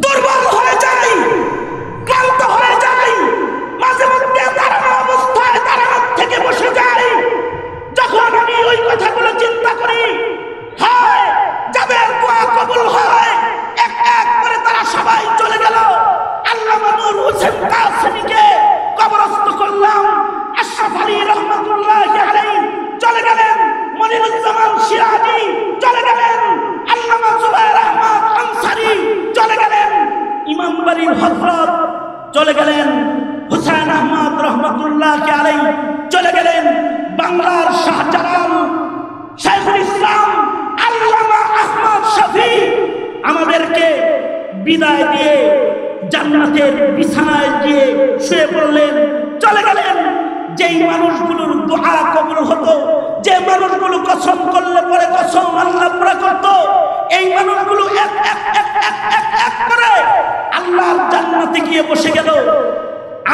দুর্বল হয়ে যাই, ক্লান্ত হয়ে যাই, মাঝে মধ্যে দাঁড়ানো অবস্থায় দাঁড়ানোর থেকে বসে যাই। যখন আমি ওই কথাগুলো চিন্তা করি, হয় যাদের দোয়া কবুল হয় এক এক করে তারা সবাই চলে গেল। আল্লামা নূর হোসেন কাসেমীকে কবরস্থ করলাম, আশরাফ আলী রহমাতুল্লাহি আলাইহি চলে গেলেন, মনিরুজ্জামান সিরাজি চলে গেলেন, আল্লামা জুবায়ের আহমদ আনসারী চলে গেলেন, ইমাম বাড়ির হযরত চলে গেলেন, হুসাইন আহমদ রহমাতুল্লাহি আলাইহি চলে গেলেন, বাংলার শাহজালাল শাইখুল ইসলাম আল্লামা আহমদ শফি আমাদেরকে বিদায় দিয়ে জান্নাতের বিছানায় গিয়ে শুয়ে পড়লেন, চলে গেলেন। যেই মানুষগুলোর দোয়া কবুল হতো, যে মানুষগুলো কসম করলে পরে কসম আল্লাহ পুরা করত, এই মানুষগুলো এক এক এক এক এক এক করে আল্লাহর জান্নাতে গিয়ে বসে গেল।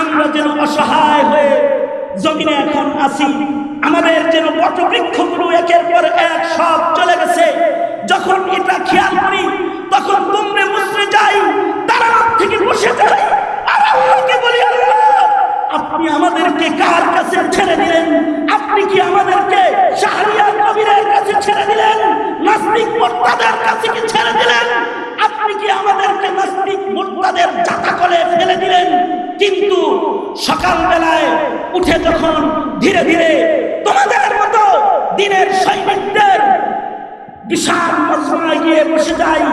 আমরা যেন অসহায় হয়ে জমিনে এখন আছি, আমাদের যেন বটবৃক্ষগুলো একের পর এক সব চলে গেছে। যখন এটা খেয়াল করি তখন দুমড়ে মুচড়ে যাই, দাঁড়ানোর থেকে বসে যাই আর আল্লাহকে বলি, আল্লাহ আপনি আমাদেরকে কার কাছে ছেড়ে দিলেন? আপনি কি আমাদেরকে শাহরিয়ার কবিরের কাছে ছেড়ে দিলেন? নাস্তিক মুরতাদের কাছে কি ছেড়ে দিলেন? আপনি কি আমাদেরকে নাস্তিক মুরতাদের জাতাকলে ফেলে দিলেন? কিন্তু সকালবেলায় উঠে যখন ধীরে ধীরে তোমাদের মতো দিনের সৈনিকদের বিশাল মজমায় গিয়ে বসে যাই,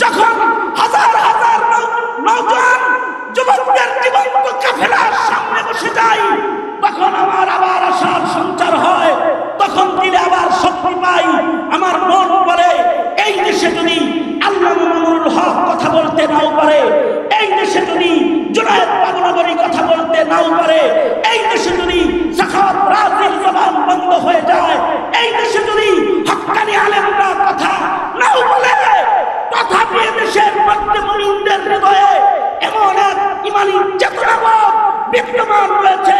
যখন হাজার হাজার নওজোয়ান যুবকদের জীবন্ত কাফেলার সামনে বসে যাই, তখন আমার আবার আশার সঞ্চার হয়, তখন দিলে আবার শক্তি পাই। আমার মন বলে, এই দেশে যদি আল্লামা মামুনুল হক কথা বলতে নাও পারে, এই দেশে যদি জুনায়েদ বাবুনগরী কথা বলতে নাও পারে, এই দেশে যদি সাখাওয়াত রাজির জবান বন্ধ হয়ে যায়, এই দেশে যদি হক্কানি আলেমরা কথা নাও বলে, তথাপি দেশের মধ্যে মুমিনদের হৃদয়ে এমন এক ইমানি চেতনাবোধ বিদ্যমান রয়েছে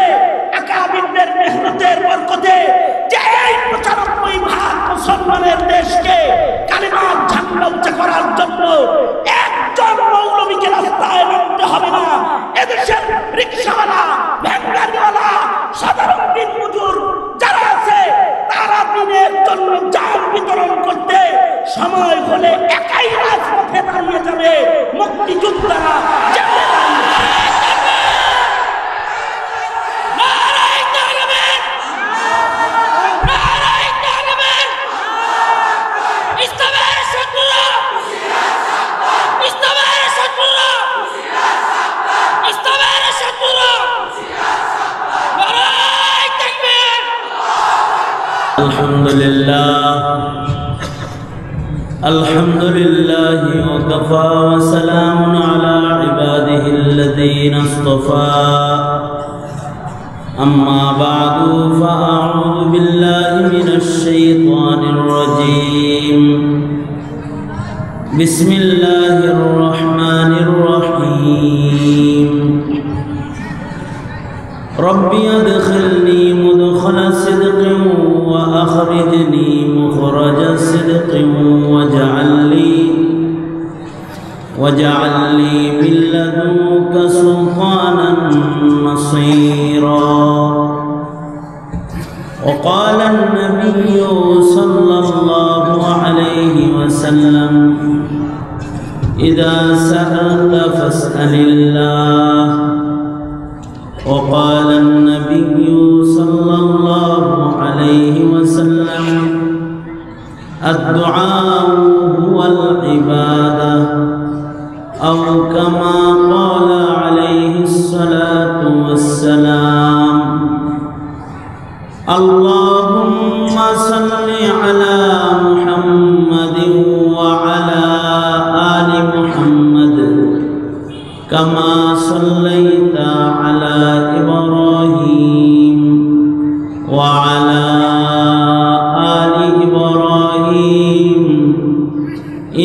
আকাবিরদের মেহনতের বরকতে, যে এই ৯৫% মুসলমানের দেশকে কালিমার ঝান্ডা উঁচা করার জন্য একজন মৌলবীকে রাস্তায় নামতে হবে না। এদেশের রিকশাওয়ালা, ভ্যানগাড়িওয়ালা, সাধারণ দিনমজুর যারা আছে, তারা দিনের জন্য জান বিতরণ করতে সময় হলে একাই রাজপথে দাঁড়িয়ে যাবে। মুক্তিযোদ্ধারা যেতে الحمد لله وكفى وسلام على عباده الذين اصطفى أما بعد فأعوذ بالله من الشيطان الرجيم بسم الله الرحمن الرحيم ربي أدخلني مدخل صدق وأخرجني مخرج صدق واجعل لي من لدنك سلطانا نصيرا وقال النبي صلى الله عليه وسلم إذا سألت فاسأل الله وقال النبي صلى الله عليه وسلم الدعاء هو العبادة أو كما قال عليه الصلاة والسلام اللهم صل على محمد وعلى آل محمد كما صليت على إبراهيم وعلى آل إبراهيم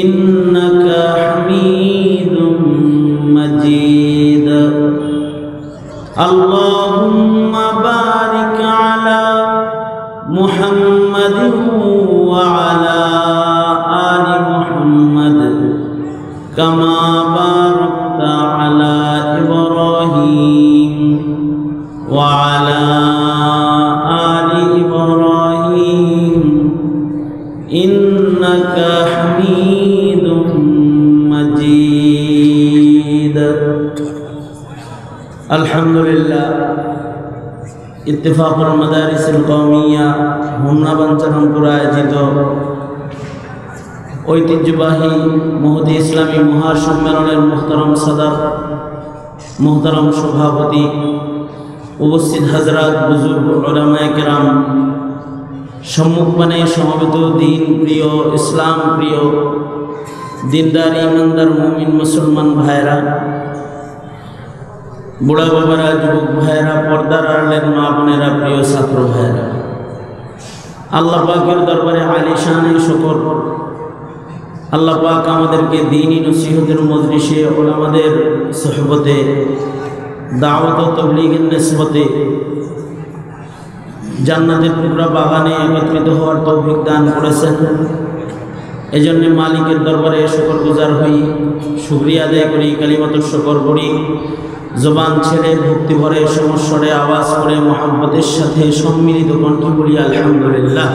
إنك حميد مجيد اللهم بارك على محمد وعلى آل محمد كما بارك إنك حميد مجيد الحمد لله इत्तेफाक मदारिस कौमिया होमना बंचरमपुर आयोजित ঐতিহ্যবাহী মহতী ইসলামী মহাসম্মেলনের মোহতারম সদর মোহতারম সভাপতি উপস্থিত হযরত বুজুর্গ উলামায়ে কেরাম সম্মুখপানে সমবেত দিন প্রিয় ইসলাম প্রিয় দিনদার ইমানদার মুমিন মুসলমান ভাইরা বুড়া বাবারা যুবক ভাইরা পর্দার আড়ালের মা বোনেরা প্রিয় ছাত্র ভাইরা আল্লাহ পাকের দরবারে আলিশানে শুকর আল্লাহ পাক আমাদেরকে দ্বীনি নসিহতের মজলিসে উলামাদের সুহবতে দাওয়াত ও তাবলীগের নিসবতে জান্নাতের পুরা বাগানে একত্রিত হওয়ার তৌফিক দান করেছেন। এজন্য মালিকের দরবারে শুকরগুজার হই, শুকরিয়া আদায় করি, কালিমাতুশ শুকর পড়ি, জবান ছেড়ে ভক্তি ভরে সমস্বরে আওয়াজ করে মুহাব্বতের সাথে সম্মিলিত কণ্ঠে পড়ি আলহামদুলিল্লাহ।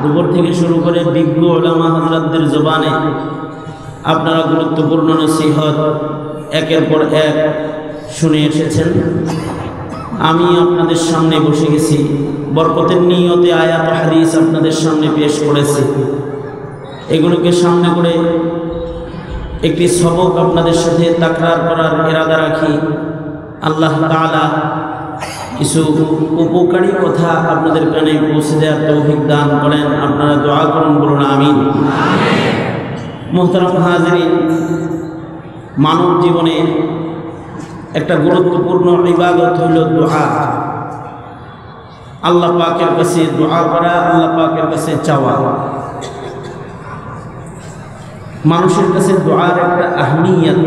দুপুর থেকে শুরু করে বিজ্ঞ উলামা হযরতদের জবানে আপনারা গুরুত্বপূর্ণ নসিহত একের পর এক শুনে এসেছেন। আমি আপনাদের সামনে বসে গেছি, বরকতের নিয়তে আয়াত ও হাদিস আপনাদের সামনে পেশ করেছি। এগুলোকে সামনে করে একটি সবক আপনাদের সাথে তাকরার করার ইরাদা রাখি। আল্লাহ তাআলা কিছু উপকারী কথা আপনাদের কানে পৌঁছে দেওয়ার তৌফিক দান করেন। আপনারা দোয়া করুন, বলুন আমিন। মুহতারাম হাজিরিন, মানব জীবনে একটা গুরুত্বপূর্ণ ইবাদত হইল দোয়া। আল্লাহ পাকের কাছে দোয়া করা, আল্লাহ পাকের কাছে চাওয়া। মানুষের কাছে দোয়ার একটা আহমিয়ত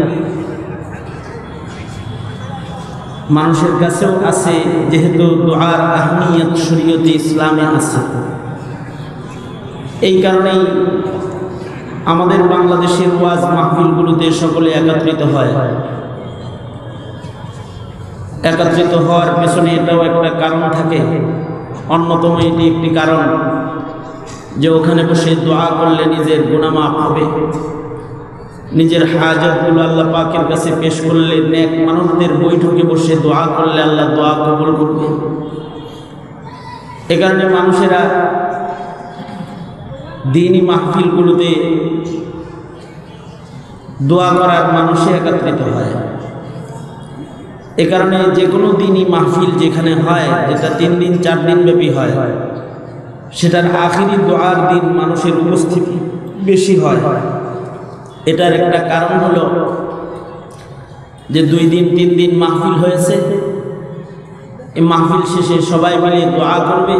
মানুষের কাছেও আছে, যেহেতু দোয়ার আহমিয়ত শরীয়তে ইসলামে আছে। এই কারণেই আমাদের বাংলাদেশের ওয়াজ মাহফিলগুলোতে সকলে একত্রিত হয়। একত্রিত হওয়ার পেছনে এটাও একটা কারণ থাকে, অন্যতম এটি একটি কারণ যে ওখানে বসে দোয়া করলে নিজের গুনাহ মাফ হবে, নিজের হাজতগুলো আল্লাহ পাকের কাছে পেশ করলে, নেক মানুষদের বৈঠকে বসে দোয়া করলে আল্লাহ দোয়া কবুল করবে। এ কারণে মানুষেরা দ্বীনি মাহফিলগুলোতে দোয়া করার মানুষে একত্রিত হয়। এ কারণে যে কোনো দ্বীনি মাহফিল যেখানে হয়, যেটা 3 দিন 4 দিন ব্যাপী হয়, সেটার আখিরি দোয়ার দিন মানুষের উপস্থিতি বেশি হয়। এটার একটা কারণ হলো যে 2 দিন 3 দিন মাহফিল হয়েছে, এই মাহফিল শেষে সবাই মিলে দোয়া করবে।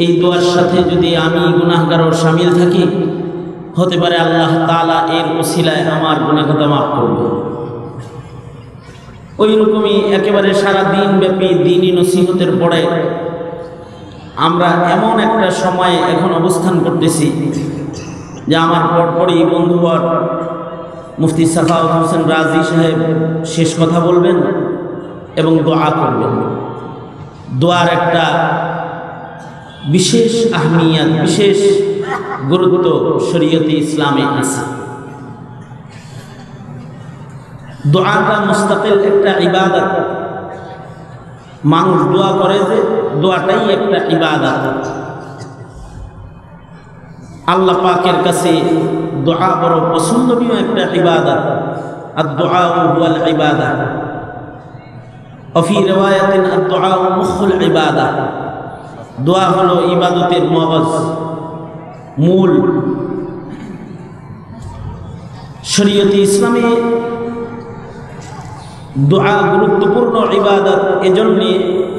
এই দোয়ার সাথে যদি আমি গুনাহগারও শামিল থাকি, হতে পারে আল্লাহ তাআলা এর ওসিলায় আমার গুনাহ খাতা মাফ করবে। ওই রকমই একেবারে সারা দিন ব্যাপী দ্বীনি নসিহতের পরে আমরা এমন একটা সময়ে এখন অবস্থান করতেছি যে আমার পরপরই বন্ধুবর মুফতি সাখাওয়াত হোসেন রাজি সাহেব শেষ কথা বলবেন এবং দোয়া করবেন। দোয়ার একটা বিশেষ আহমিয়ত, বিশেষ গুরুত্ব শরীয়তে ইসলামে আছে। দোয়াটা মুস্তাকিল একটা ইবাদত। মানুষ দোয়া করে যে দোয়াটাই একটা ইবাদত। আল্লাহ পাকের কাছে দোয়া বড় পছন্দনীয় একটা ইবাদত। আদ-দুআ হুয়াল ইবাদত। وفي رواية الدعاء مخ العبادة। দোয়া হলো ইবাদতের মগজ, মূল। শরীয়তে ইসলামে দোয়া গুরুত্বপূর্ণ ইবাদত এজন্য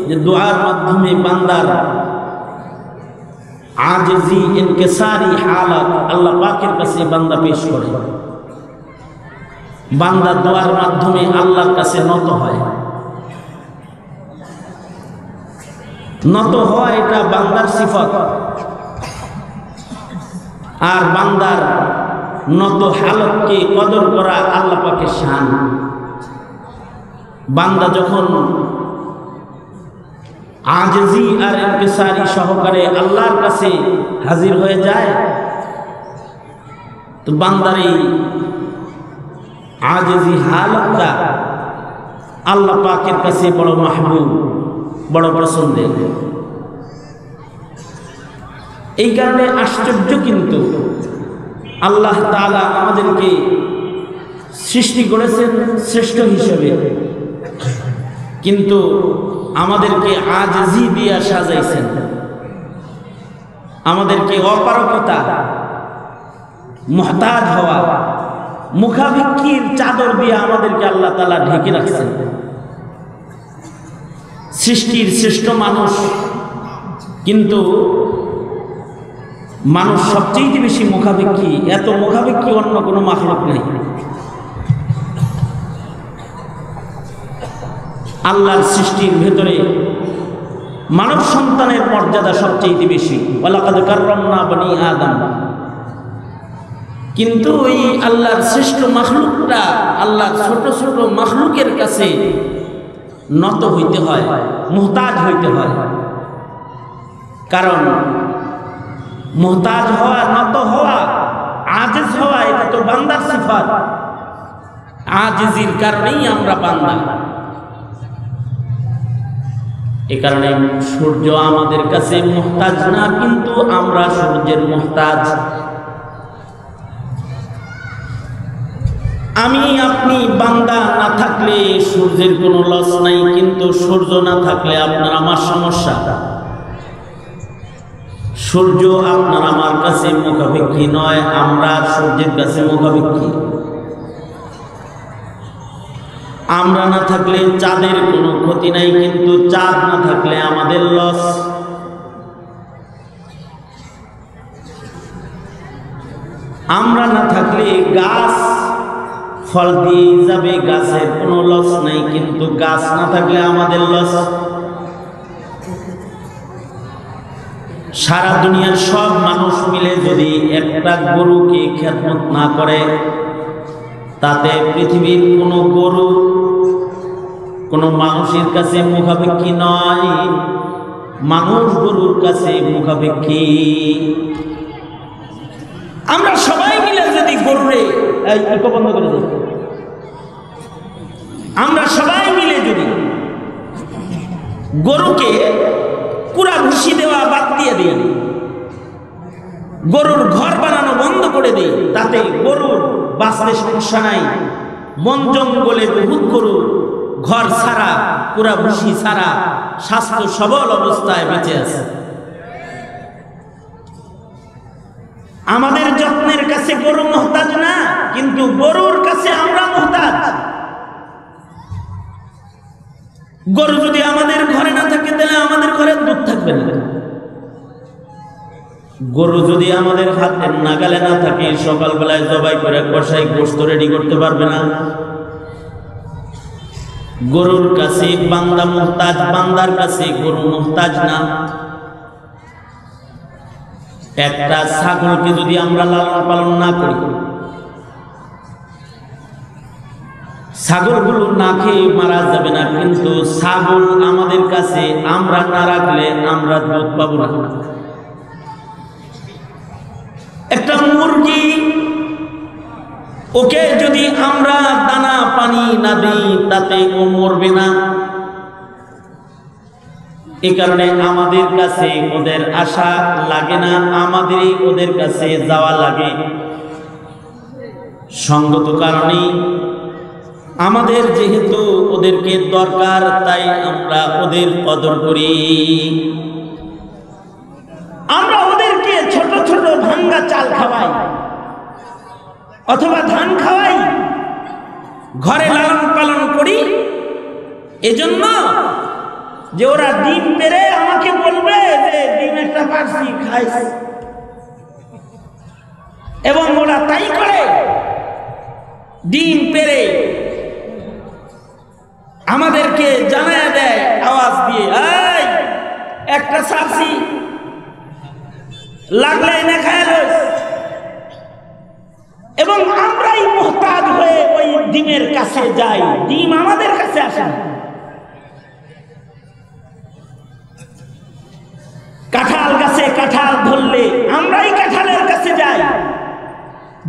যে দোয়ার মাধ্যমে বান্দার আজজি ইনকিসারি হালাত আল্লাহ পাকের কাছে বান্দা পেশ করে। বান্দা দোয়ার মাধ্যমে আল্লাহর কাছে নত হয়। নত হওয়া এটা বান্দার সিফত, আর বান্দার নত হালতকে কদর করা আল্লাহ পাকের শান। বান্দা যখন আজজি আর ইনকিসারি সহকারে আল্লাহর কাছে হাজির হয়ে যায়, তো বান্দার এই আজজি হালতটা আল্লাহ পাকের কাছে বড় মাহবুব, বড় পছন্দের। এই কারণে আশ্চর্য, কিন্তু আল্লাহ তাআলা আমাদেরকে সৃষ্টি করেছেন শ্রেষ্ঠ হিসেবে, কিন্তু আমাদেরকে আজজি দিয়া সাজাইছেন, আমাদেরকে অপারগতা, মুহতাজ হওয়া, মুখাভিক্ষির চাদর দিয়ে আমাদেরকে আল্লাহ তাআলা ঢেকে রাখছেন। সৃষ্টির শ্রেষ্ঠ মানুষ, কিন্তু মানুষ সবচেয়ে বেশি মুখাভিক্ষি। এত মুখাভিক্ষি অন্য কোনো মাখলুক নেই। আল্লাহর সৃষ্টির ভেতরে মানব সন্তানের মর্যাদা সবচেয়ে বেশি। ওয়ালাকাদ কাররামনা বনি আদম। কিন্তু ওই আল্লাহর শ্রেষ্ঠ মাখলুকটা আল্লাহর ছোট ছোট মাখলুকের কাছে নত হইতে হয়, মুহতাজ হইতে হয়। কারণ মুহতাজ হওয়া, নত হওয়া, আজিজ হওয়া, এটা তো বান্দার সিফাত। আজিজির কারণেই আমরা বান্দা। এ কারণে সূর্য আমাদের কাছে মুহতাজ না, কিন্তু আমরা সূর্যের মুহতাজ। আমি আপনি বান্দা না থাকলে সূর্যের কোনো লস নাই, কিন্তু সূর্য না থাকলে আপনার আমার সমস্যা। সূর্য আপনার আমার কাছে মুখাভিক্ষি নয়, আমরা সূর্যের কাছে মুখাভিক্ষি। আমরা না থাকলে চাঁদের কোনো ক্ষতি নাই, কিন্তু চাঁদ না থাকলে আমাদের লস। আমরা না থাকলে গাছ ফল দিয়ে যাবে, গাছের কোনো লস নাই, কিন্তু গাছ না থাকলে আমাদের লস। সারা দুনিয়ার সব মানুষ মিলে যদি একটা গরুকে খেদমত না করে, তাতে পৃথিবীর কোনো গরু কোনো মানুষের কাছে মুখাভিক্ষি নয়, মানুষ গরুর কাছে মুখাভিক্ষি। আমরা সবাই মিলে যদি গরুরে বন্ধ করে দিই, আমরা সবাই মিলে যদি গরুকে কুড়া ভুসি দেওয়া বাদ দিয়ে দিই, গরুর ঘর বানানো বন্ধ করে দিই, তাতে গরুর বাঁচতে সমস্যা নাই। বন জঙ্গলে বহুত গরু ঘর ছাড়া, কুড়া ভুসি ছাড়া স্বাস্থ্য সবল অবস্থায় বেঁচে আছে। আমাদের যত্নের কাছে গরু মুহতাজ না, কিন্তু গরুর কাছে আমরা মুহতাজ। গরু যদি আমাদের ঘরে না থাকে, তাহলে আমাদের ঘরে দুধ থাকবে না। গরু যদি আমাদের হাতের নাগালে না থাকে, সকালবেলায় জবাই করে কষাই গোশত রেডি করতে পারবে না। গরুর কাছে বান্দা মুহতাজ, বান্দার কাছে গরু মুহতাজ না। একটা ছাগলকে যদি আমরা লালন পালন না করি, ছাগলগুলো না খেয়ে মারা যাবে না, কিন্তু ছাগল আমাদের কাছে আমরা না রাখলে আমরা দুধ পাবো না। একটা মুরগি, ওকে যদি আমরা দানা পানি না দিই, তাতে ও মরবে না। এই কারণে আমাদের কাছে ওদের আশা লাগে না, আমাদেরই ওদের কাছে যাওয়া লাগে। সঙ্গত কারণেই আমাদের যেহেতু ওদেরকে দরকার, তাই আমরা ওদের কদর করি। আমরা ওদেরকে ছোট ছোট ভাঙ্গা চাল খাওয়াই অথবা ধান খাওয়াই, ঘরে লালন পালন করি, এজন্য যে ওরা ডিম পেড়ে আমাকে বলবে যে ডিম একটা পারছি, খাইছি। এবং ওরা তাই করে, ডিম পেড়ে আমাদেরকে জানায় দেয় আওয়াজ দিয়ে, এই একটা ছাড়ছি, লাগলে এনে খায়। এবং আমরাই মুহতাজ হয়ে ওই ডিমের কাছে যাই, ডিম আমাদের কাছে আসে না। কাঁঠাল গাছে কাঁঠাল ধরলে আমরাই কাঁঠালের কাছে যাই,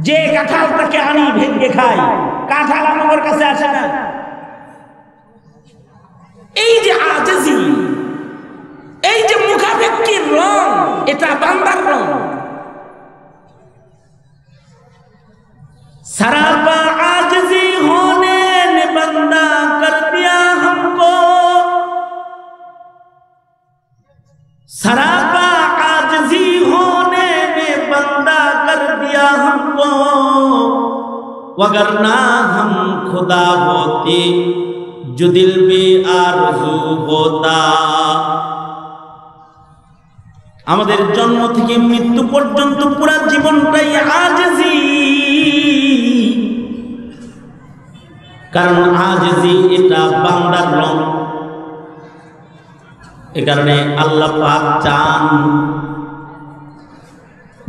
যে কাঁঠালটাকে আনি ভেঙে খাই, কাঁঠাল আমার কাছে আসে না। এই যে আজিজি, এই যে মুখাপেক্ষির রং, এটা বান্দার রং। सरापा आजिजी होने ने बंदा कर दिया हमको, सरापा आजिजी होने ने बंदा कर दिया हमको, वगरना हम खुदा होते जो दिल में आरज़ू होता। আমাদের জন্ম থেকে মৃত্যু পর্যন্ত পুরা জীবনটাই আজিজি, কারণ আজিজি এটা বান্দার রং। এ কারণে আল্লাহ পাক চান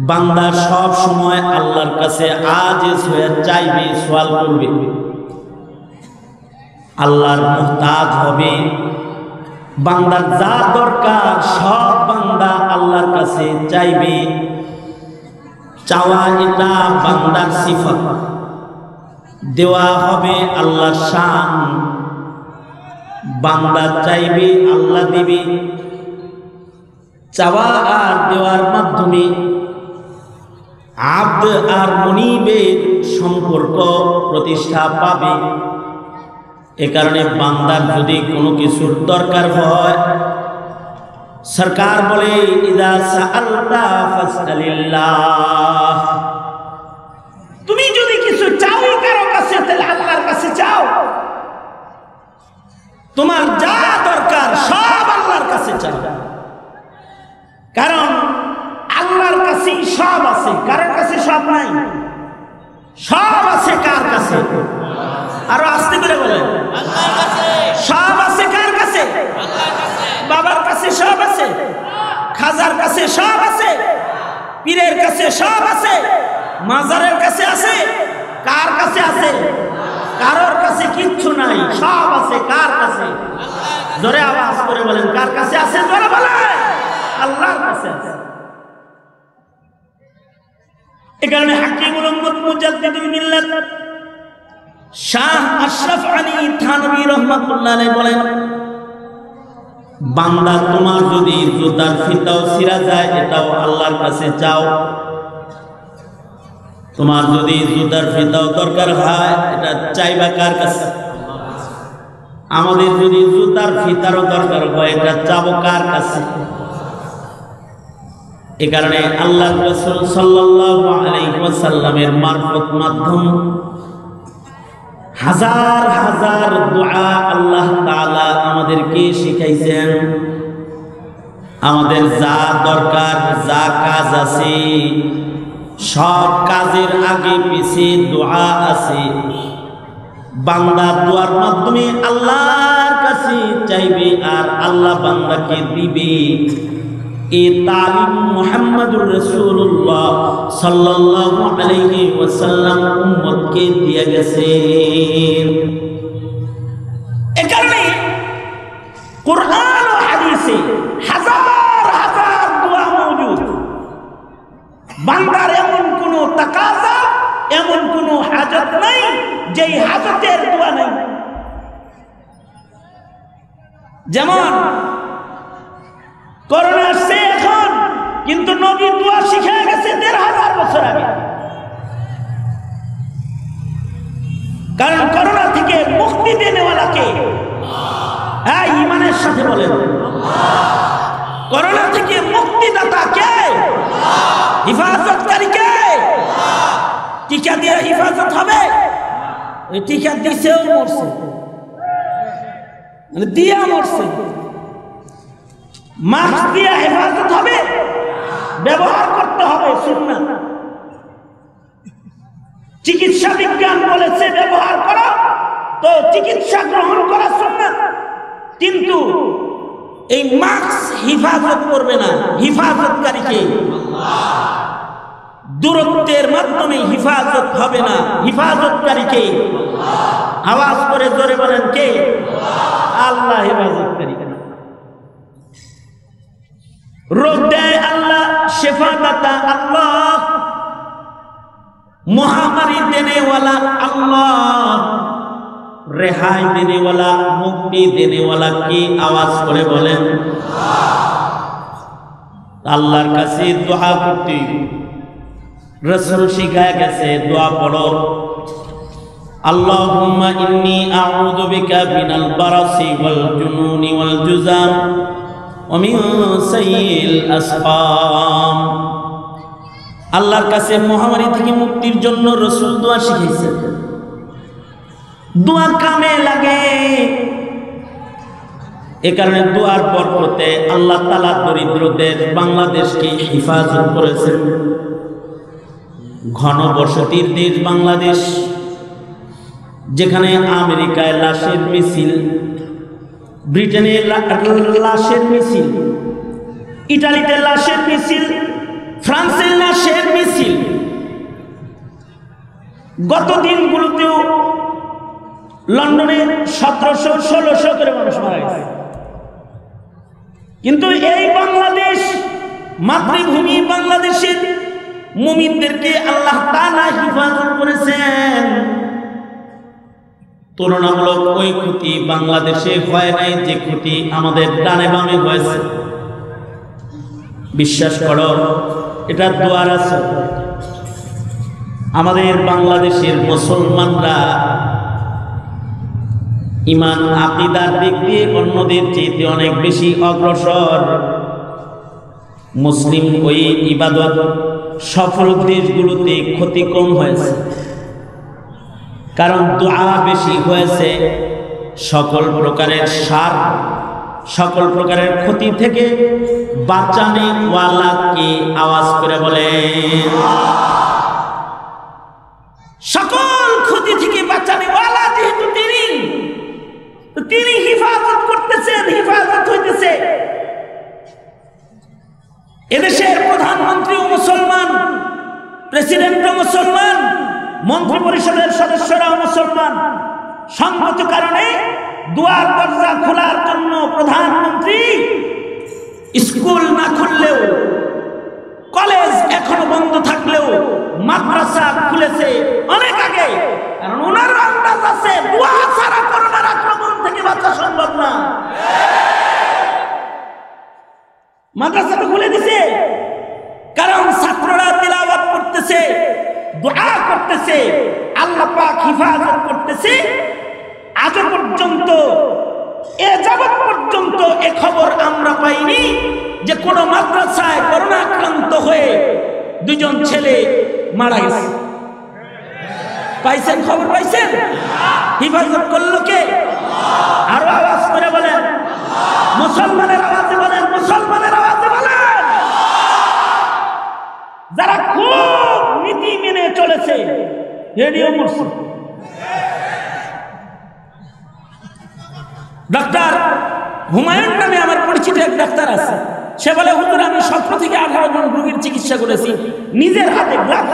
বান্দা সব সময় আল্লাহর কাছে আজিজ হয়ে চাইবে, সওয়াল করবে, আল্লাহর মুহতাজ হবে। বান্দার যা দরকার সব বান্দা আল্লাহর কাছে চাইবে। চাওয়া এটা বান্দার সিফাত, দেওয়া হবে আল্লাহর শান। বান্দা চাইবে, আল্লাহ দিবে। চাওয়া আর দেওয়ার মাধ্যমে আব্দ আর মুনিবের সম্পর্ক প্রতিষ্ঠা পাবে। এ কারণে বান্দার যদি কোনো কিছুর দরকার হয়, সরকার বলে ইযা সাআলতা ফাসআলিল্লাহ, তুমি যদি কিছু চাও কারো কাছে তাহলে আল্লাহর কাছে চাও। তোমার যা দরকার সব আল্লাহর কাছে চাও, কারণ আল্লাহর কাছেই সব আছে, কারোর কাছে সব নাই। সব আছে কার কাছে? আরো আস্তে করে বলেন, আল্লাহর কাছে। সব আছে কার কাছে? আল্লাহর কাছে। বাবার কাছে সব আছে, খাজার কাছে সব আছে, পীরের কাছে সব আছে, মাজারের কাছে আছে। কার কাছে আছে? কারোর কাছে কিচ্ছু নাই, সব আছে কার কাছে? জোরে আওয়াজ করে বলেন, কার কাছে আছে? জোরে বলেন, আল্লাহর কাছে আছে। এ কারণে হাকিমুল উম্মত মুজাদ্দিদুল মিল্লাত শাহ আশরাফ আলী থানভী রাহমাতুল্লাহ আলাইহি বলেন, বান্দা তোমার যদি জুতার ফিতাও ছিঁড়া যায় এটাও আল্লাহর কাছে চাও। তোমার যদি জুতার ফিতাও দরকার হয় এটা চাইবা কার কাছে? আমাদের যদি জুতার ফিতারও দরকার হয় এটা চাবো কার কাছে? এ কারণে আল্লাহর রাসূল সাল্লাল্লাহু আলাইহি ওয়াসাল্লামের মারফত মাধ্যম হাজার হাজার দোয়া আল্লাহ তাআলা আমাদেরকে শিখাইছেন। আমাদের যা দরকার, যা কাজ আছে, সব কাজের আগে পিছে দোয়া আছে। বান্দা দোয়ার মাধ্যমে আল্লাহর কাছে চাইবে আর আল্লাহ বান্দাকে দিবে। এই তালিম মুহাম্মদুর রাসূলুল্লাহ সাল্লাল্লাহু আলাইহি ওয়াসাল্লাম উম্মতকে দিয়ে গেছেন। এই কারণে কুরআন ও হাদিসে হাজার হাজার দোয়া মওজুদ। বান্দার এমন কোন তাকাজা, এমন কোন হাজত নাই যেই হাজতের দোয়া নাই। যেমন করোনা আসছে এখন, কিন্তু নবী দোয়া শিখে গেছে ১৫০০ বছর আগে। কারণ করোনা থেকে মুক্তি দেনেওয়ালাকে, হ্যাঁ ইমানের সাথে বলেন, করোনা থেকে মুক্তিদাতা কে? হিফাজতকারী কে? টিকা দিয়ে হিফাজত হবে? ওই টিকা দিছেও মরছে, দিয়া মরছে। মাস্ক দিয়ে হেফাজত হবে? ব্যবহার করতে হবে সুন্নাত। চিকিৎসা বিজ্ঞান বলেছে ব্যবহার করো, তো চিকিৎসা গ্রহণ করা সুন্নাত। কিন্তু এই মাস্ক হিফাজত করবে না, হিফাজতকারীকে দূরত্বের মাধ্যমে হিফাজত হবে না, হিফাজতকারীকে আওয়াজ করে জোরে বলেন কে? আল্লাহ হেফাজতকারী। রোগ দেয় আল্লাহ, শেফা দাতা আল্লাহ, মহামারী দেনেওয়ালা আল্লাহ, রেহাই দেনেওয়ালা, মুক্তি দেনেওয়ালা। কি আওয়াজ করে বলেন? আল্লাহর কাছে দোয়া করতে রাসূল শিখায় গেছে, দোয়া পড়ো, আল্লাহুম্মা ইন্নী আউযু বিকা মিনাল বারাসি ওয়াল জুনুনি ওয়াল জুযাম ওয়া মিন সাইয়িল আসকাম। আল্লাহর কাছে মহামারী থেকে মুক্তির জন্য রাসূল দোয়া শিখাইছেন। দোয়া কামে লাগে, এ কারণে দোয়ার বরকতে আল্লাহ তাআলা দরিদ্রদের বাংলাদেশকে হেফাজত করেছেন। ঘনবসতির দেশ বাংলাদেশ, যেখানে আমেরিকায় লাশের মিছিল, ব্রিটেনে লাশের মিছিল, ইটালিতে লাশের মিছিল, ফ্রান্সের লাশের মিছিল, গত দিনগুলোতেও লন্ডনে 1700-1600 করে মানুষ মারা গেছে। কিন্তু এই বাংলাদেশ, মাতৃভূমি বাংলাদেশের মুমিনদেরকে আল্লাহ তাআলা হেফাজত করেছেন। তুলনামূলক ওই ক্ষতি বাংলাদেশে হয় নাই যে ক্ষতি আমাদের ডানে বামে হয়েছে। বিশ্বাস করো, এটা দোয়ার আছে। আমাদের বাংলাদেশের মুসলমানরা ঈমান আকীদার দিক দিয়ে অন্যদের চেয়ে অনেক বেশি অগ্রসর। মুসলিম ওই ইবাদত সফল দেশগুলোতে ক্ষতি কম হয়েছে, কারণ দোয়া বেশি হয়েছে। সকল প্রকারের সার, সকল প্রকারের ক্ষতি থেকে বাঁচানে ওয়ালা কি আওয়াজ করে বলে? সকল ক্ষতি থেকে বাঁচানে ওয়ালা যেহেতু তিনি হেফাজত করতেছেন, হেফাজত হইতেছে। এদেশের প্রধানমন্ত্রীও মুসলমান, প্রেসিডেন্টও মুসলমান, মন্ত্রী পরিষদের সদস্যরাও মুসলমান। সংগত কারণে দুয়ার দরজা খোলার জন্য প্রধানমন্ত্রী স্কুল না খুললেও, কলেজ এখনো বন্ধ থাকলেও মাদ্রাসা খুলেছে অনেক আগে, কারণ ওনার আন্দাজ আছে দোয়া ছাড়া করোনার আক্রমণ থেকে বাঁচা সম্ভব না। মাদ্রাসা তো খুলে দিছে, কারণ ছাত্ররা তিলাওয়াত করতেছে, দোয়া করতেছে, আল্লাহ পাক হেফাজত করতেছে। আজ পর্যন্ত, এ যাবৎ পর্যন্ত এ খবর আমরা পাইনি যে কোন মাদ্রাসায় করোনা আক্রান্ত হয়ে 2জন ছেলে মারা গেছে। পাইছেন? খবর পাইছেন? হেফাজত করলো কে? আরো আওয়াজ করে বলেন, মুসলমানের আওয়াজে বলেন, মুসলমানের আওয়াজে বলেন। যারা খুব নীতি মেনে চলেছে, রেডিও মরছে। ডাক্তার হুমায়ুন নামে আমার পরিচিত এক ডাক্তার আছে, সে বলে হুজুর আমি 17 থেকে 18 জন রোগীর চিকিৎসা করেছি, নিজের হাতে গ্লাভ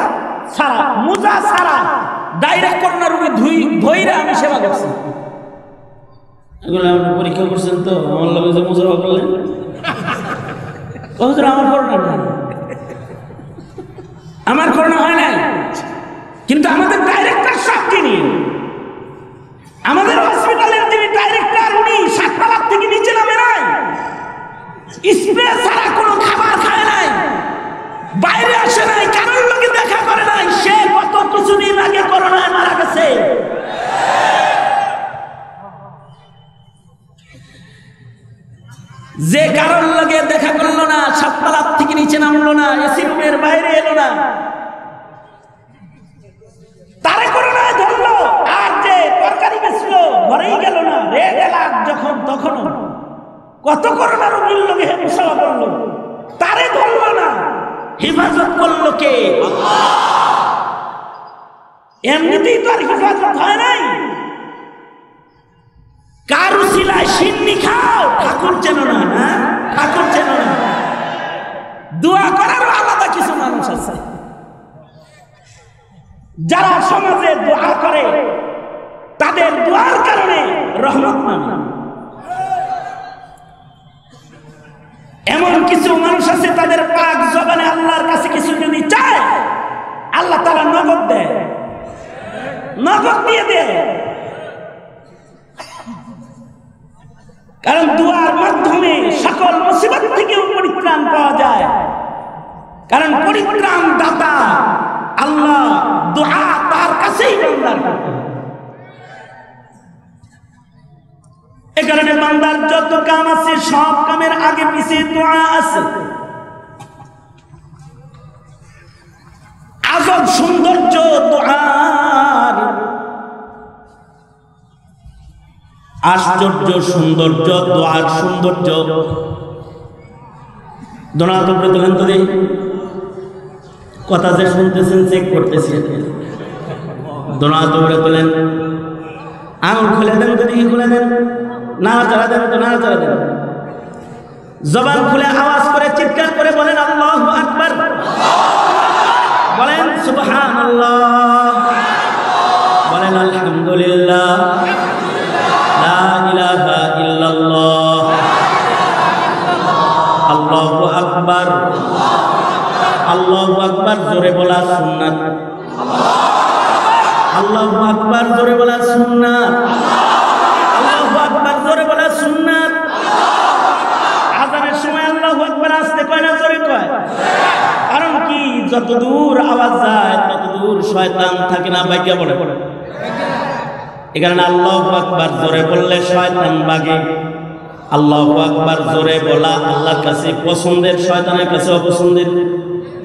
ছাড়া, মোজা ছাড়া ডাইরেক্ট করোনা রোগী ধইরা আমি সেবা করছি। এগুলো আপনি পরীক্ষা করছেন তো? আমার লগে যে মোজা করলেন, হুজুর আমার করোনা নাই, আমার করোনা হয় নাই। কিন্তু আমাদের ডাইরেক্টর সব চিনি, আমাদের হসপিটালের যিনি ডাইরেক্টর উনি 7 তলা থেকে নিচে নামে নাই, স্প্রে ছাড়া কোনো খাবার খায় নাই, বাইরে আসে নাই, কারোর লোকে দেখা করে নাই। সে কত কিছুদিন আগে করোনায় মারা গেছে। যে কারোর লোকে দেখা করলো না, 7 তলা থেকে নিচে নামলো না, এসি রুমের বাইরে এলো না, তারে করোনায় ধরলো। আর যে তরকারি বেচলো ঘরেই গেল না, রেড অ্যালার্ট যখন তখন কত করোনা রোগীর লোকে মুসাফা করলো, তারে ধরলো না, হেফাজত করলো কে? এমনিতেই তো আর হেফাজত হয় নাই। কার উসিলায় সিন্নি খাও, ঠাকুর চেন না, না ঠাকুর চেন না। দোয়া করার আলাদা কিছু মানুষ আছে, যারা সমাজে দোয়া করে, তাদের দোয়ার কারণে রহমত নামে। এমন কিছু মানুষ আছে তাদের পাক জবানে আল্লাহর কাছে কিছু যদি চায় আল্লাহ তাআলা নগদ দেয়, নগদ দিয়ে দেয়। কারণ দুআর মাধ্যমে সকল মুসিবত থেকে পরিত্রাণ পাওয়া যায়। কারণ পরিত্রাণ দাতা আল্লাহ, দুআ তার কাছেই বান্দার করতে হয়। এ কারণে বান্দার যত কাম আছে সব কামের আগে পিছিয়ে দোয়া আছে। আজব সৌন্দর্য দোয়ার, আশ্চর্য সৌন্দর্য দোয়ার সৌন্দর্য। দোনাত উপরে তোলেন তো দেখি, কথা যে শুনতেছেন চেক করতেছেন। দোনাত উপরে তোলেন, আঙুল খুলে দেন তো দেখি, খুলে দেন, নাড়াচাড়া দেন তো নাড়াচাড়া দেন। জবান খুলে আওয়াজ করে চিৎকার করে বলেন আল্লাহু আকবার, বলেন সুবহানাল্লাহ, বলেন আলহামদুলিল্লাহ, লা ইলাহা ইল্লাল্লাহ, আল্লাহু আকবার। আল্লাহু আকবার জোরে বলা সুন্নাত, আল্লাহু আকবার জোরে বলা সুন্নাত, আল্লাহু আকবার জোরে বলা সুন্নাত। আযানের সময় আল্লাহু আকবার আস্তে কয় না জোরে কয়? কারণ কি, যত দূর আওয়াজ যায় তত দূর শয়তান থাকে না, বাইকা পড়ে। এই কারণে আল্লাহু আকবার জোরে বললে শয়তান ভাগে। আল্লাহু আকবার জোরে বলা আল্লাহর কাছে পছন্দের, শয়তানের কাছে অপছন্দের।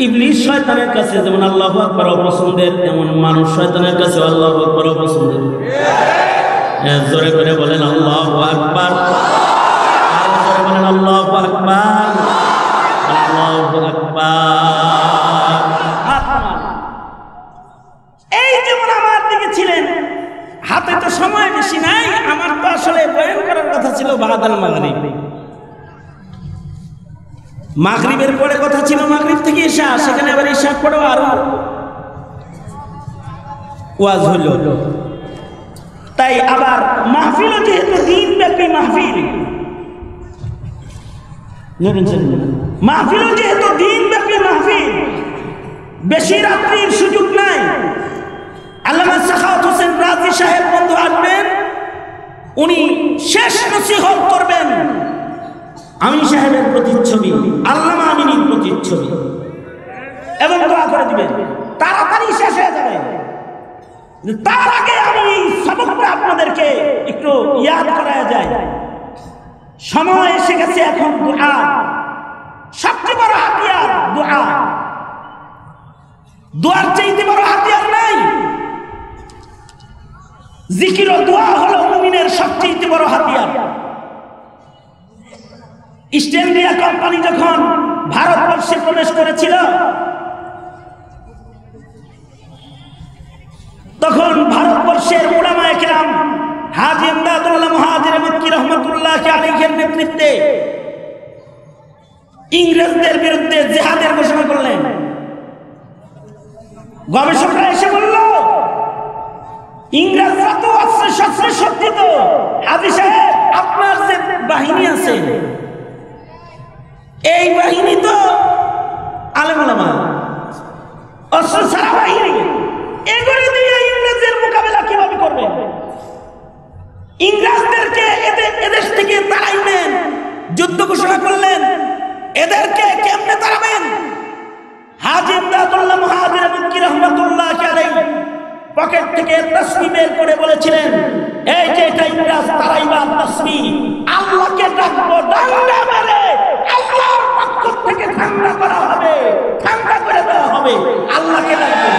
ইবলিস শয়তানের কাছে যেমন আল্লাহু আকবার অপছন্দের, তেমন মানুষ শয়তানের কাছে আল্লাহু আকবার অপছন্দের। জোরে করে বলেন আল্লাহু আকবার, জোরে বলেন আল্লাহু আকবার, আল্লাহু আকবার। এই যেমন আমার দিকে ছিলেন, হাতে তো সময় বেশি নাই, আমার তো আসলে বয়ান করার কথা ছিল বাদাল মাগরিব। মাগরিবের পরে কথা ছিল মাগরিব থেকে ইশা, সেখানে আবার ইশা পড়ো আর ওয়াজ হলো। তাই আবার মাহফিল যেহেতু দিনব্যাপী মাহফিল, মাহফিল যেহেতু দিনব্যাপী মাহফিল, বেশি রাত্রির সুযোগ নাই। আল্লামা সাখাওয়াত হোসেন রাজি সাহেব বন্ধু আসবেন, উনি শেষ নসিহত করবেন আমিন সাহেবের প্রতিচ্ছবি, আল্লামা আমিনীর প্রতিচ্ছবি, এবং দোয়া করে দিবেন। তাড়াতাড়ি শেষ হয়ে যাবে। তার আগে আমি এই সবকটা আপনাদেরকে একটু ইয়াদ করায়া যায়। সময় এসে গেছে এখন দোয়া, সবচেয়ে বড় হাতিয়ার দোয়া। দোয়ার চাইতে বড় হাতিয়ার নাই। জিকির ও দোয়া হলো মুমিনের সবচেয়ে বড় হাতিয়ার। ইস্ট ইন্ডিয়া কোম্পানি যখন ভারতবর্ষে প্রবেশ করেছিল, তখন ভারতবর্ষের উলামায়ে কেরাম হাজী ইমদাদুল্লাহ মুহাজির মক্কি রহমাতুল্লাহ আলাইহির নেতৃত্বে ইংরেজদের বিরুদ্ধে জিহাদের ঘোষণা করলেন। গবেষকরা এসে বলল, ইংরেজরা তো অস্ত্রে শস্ত্রে সজ্জিত, হাজী সাহেব আপনার যে বাহিনী আছে এই বাহিনী তো আলেম ওলামা, অস্ত্র ছাড়া বাহিনী, এগুলি দিয়ে ইংরেজদের মোকাবেলা কিভাবে করবেন? ইংরেজদেরকে এদেশ থেকে তাড়াইবেন, যুদ্ধ ঘোষণা করলেন, এদেরকে কেমনে তাড়াবেন? হাজী ইমদাদুল্লাহ মুহাজির মক্কি রহমাতুল্লাহ আলাইহি পকেট থেকে তাসবিহ বের করে বলেছিলেন, এই যে এটা ইংরেজ তাড়াইবা তাসবিহ, আল্লাহকে ডাকবো, ডান্ডা মেরে আল্লাহর পক্ষ থেকে ঠান্ডা করা হবে, ঠান্ডা করে দেওয়া হবে, আল্লাহকে ডাকবো।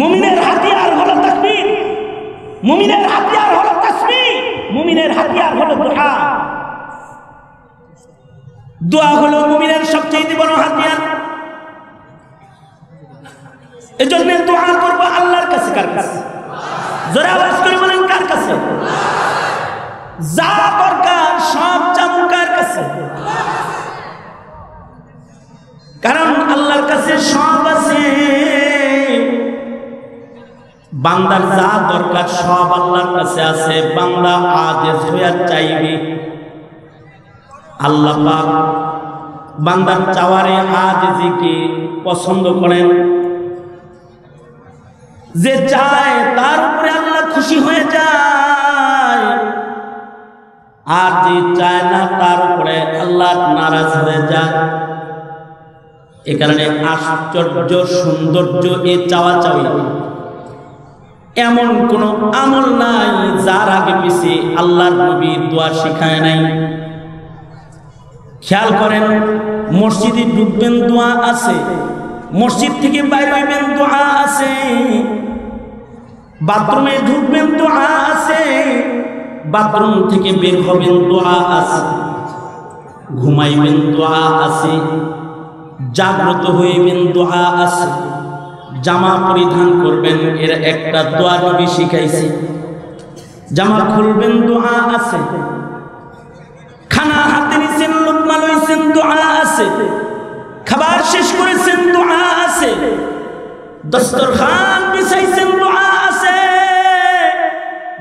মুমিনের হাতিয়ার হলো তাকবীর, মুমিনের হাতিয়ার হলো তাসবিহ, মুমিনের হাতিয়ার হলো দোয়া। দোয়া হলো মুমিনের সবচেয়ে বড় হাতিয়ার। এজন্য দোয়া করব আল্লাহর কাছে। কার কাছে? জোরে আওয়াজ করে বলেন, কার কাছে? যা দরকার সব চামুকার কাছে, কারণ আল্লাহর কাছে সব আছে। বান্দার যা দরকার সব আল্লাহর কাছে আছে। বান্দা আজেজ হয়ে চাইবে, আল্লাহ পাক বান্দার চাওয়ারে আজেজিকে পছন্দ করেন। যে চায় তার উপরে আল্লাহ খুশি হয়ে যায়, আর যে চায় না তার উপরে আল্লাহ নারাজ হয়ে যায়। এ কারণে আশ্চর্য সৌন্দর্য এ চাওয়া চাওয়ি। এমন কোন আমল নাই যার আগে পিছে আল্লাহর নবী দোয়া শিখায় নাই। খেয়াল করেন, মসজিদে ঢুকবেন দোয়া আছে, মসজিদ থেকে বাইরে হইবেন দোয়া আছে, বাথরুমে ঢুকবেন দোয়া আছে, বাথরুম থেকে বের হবেন দোয়া আছে, ঘুমাইবেন দোয়া আছে, জাগ্রত হইবেন দোয়া আছে, জামা পরিধান করবেন এর একটা দোয়া নবী শিখাইছে, জামা খুলবেন দোয়া আছে, খানা হাতে নিছেন লোকমা লইছেন দোয়া আছে, খাবার শেষ করেছেন দোয়া আছে, দস্তরখান বিছাইছেন দোয়া আছে,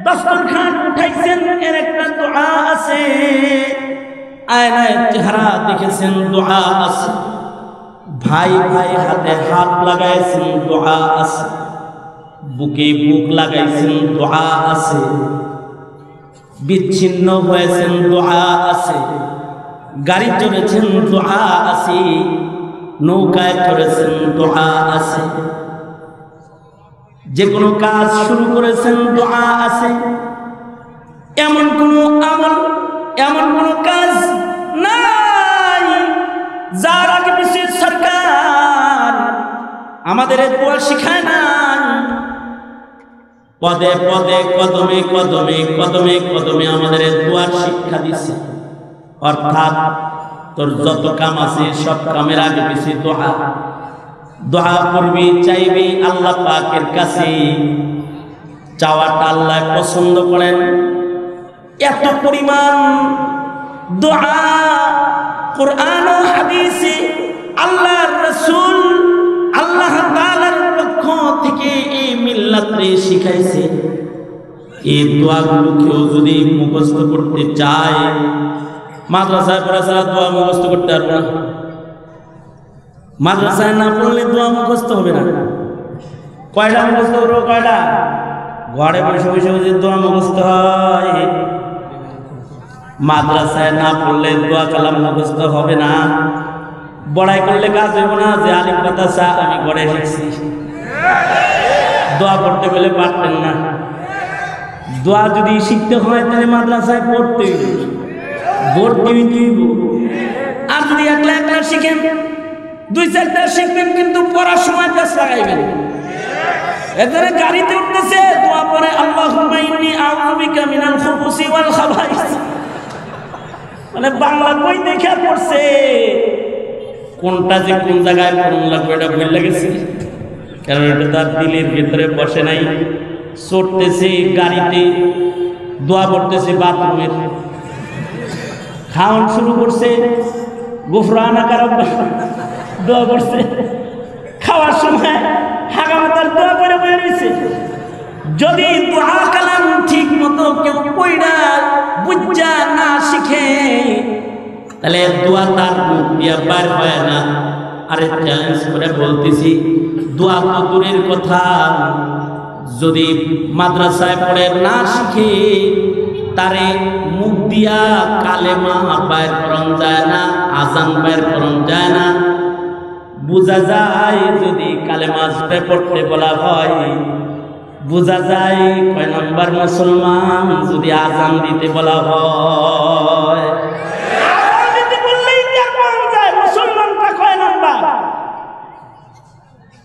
দস্তরখান উঠাইছেন এর একটা দোয়া আছে, আয়নায় চেহারা দেখেছেন দোয়া আছে, ভাই ভাই হাতে হাত লাগাইছেন দোয়া আছে, বুকে বুক লাগাইছেন দোয়া আছে, বিচ্ছিন্ন হয়েছেন দোয়া আছে, গাড়ি চড়েছেন দোয়া আছে, নৌকায় চড়েছেন দোয়া আছে, যে কোনো কাজ শুরু করেছেন দোয়া আছে। এমন কোন আমল, এমন কোন কাজ নাই যার আগে পিছে সরকার আমাদের দোয়া শিখায় না। পদে পদে কদমে কদমে কদমে কদমে আমাদের দোয়ার শিক্ষা দিচ্ছে। অর্থাৎ তোর যত কাম আছে সব কামের আগে পিছে দোয়া, দোয়া করবি, চাইবি আল্লাহ পাকের কাছে। চাওয়াটা আল্লাহ পছন্দ করেন। এত পরিমাণ দোয়া কুরআন ও হাদিসে আল্লাহর রাসূল আল্লাহ তাআলার পক্ষ থেকে এই মিল্লাতে শিখাইছে। এই দোয়াগুলো কেউ যদি মুখস্থ করতে চায়, মাদ্রাসায় পড়া ছাড়া দোয়া মুখস্থ করতে পারবে না। মাদ্রাসায় না পড়লে দোয়া মুখস্থ হবে না। কয়টা মুখস্থ করবো? কয়টা? ঘরে বসে বসে বসে দোয়া মুখস্থ হয়। মাদ্রাসায় না পড়লে দোয়া কালাম মুখস্থ হবে না। বড়াই করলে কাজ হবে না যে আলিম কথা চা আমি ঘরে শিখছি। দোয়া পড়তে গেলে পারতেন না। দোয়া যদি শিখতে হয় তাহলে মাদ্রাসায় পড়তে ভর্তি দিব। আর যদি একলা একলা শিখেন, দুই চারটা শিখবেন কিন্তু পড়ার সময় কাজ লাগাইবেন। এখানে গাড়িতে উঠতেছে দোয়া পড়ে আল্লাহুম্মা ইন্নী আউযু বিকা মিনাল খুবুসি ওয়াল খাবাইস। মানে বাংলা বই দেখে পড়ছে, কোনটা যে কোন জায়গায় কোন লাগবে এটা ভুল লাগেছে। কারণ এটা তার দিলের ভিতরে বসে নাই। চড়তেছে গাড়িতে, দোয়া পড়তেছে বাথরুমের, খাওয়ান শুরু করছে গুফরানা কারাব্বা দোয়া করছে, খাওয়ার সময় হাগামাতার দোয়া করে বয়ে রয়েছে। যদি দোয়া কালাম ঠিক মতো কেউ পড়া বুঝা না শিখে তাহলে দোয়া তার মুখ দিয়ে বার হয় না। আরে চ্যালেঞ্জ করে বলতেছি, দোয়া তো দূরের কথা, যদি মাদ্রাসায় পড়ে না শিখে তারে মুখ দিয়া কালেমা বাইর করন যায় না, আজান বাইর করন যায় না। বোঝা যায় যদি কালেমা পড়তে বলা হয়, বোঝা যায় কয় নম্বর মুসলমান যদি আজান দিতে বলা হয়।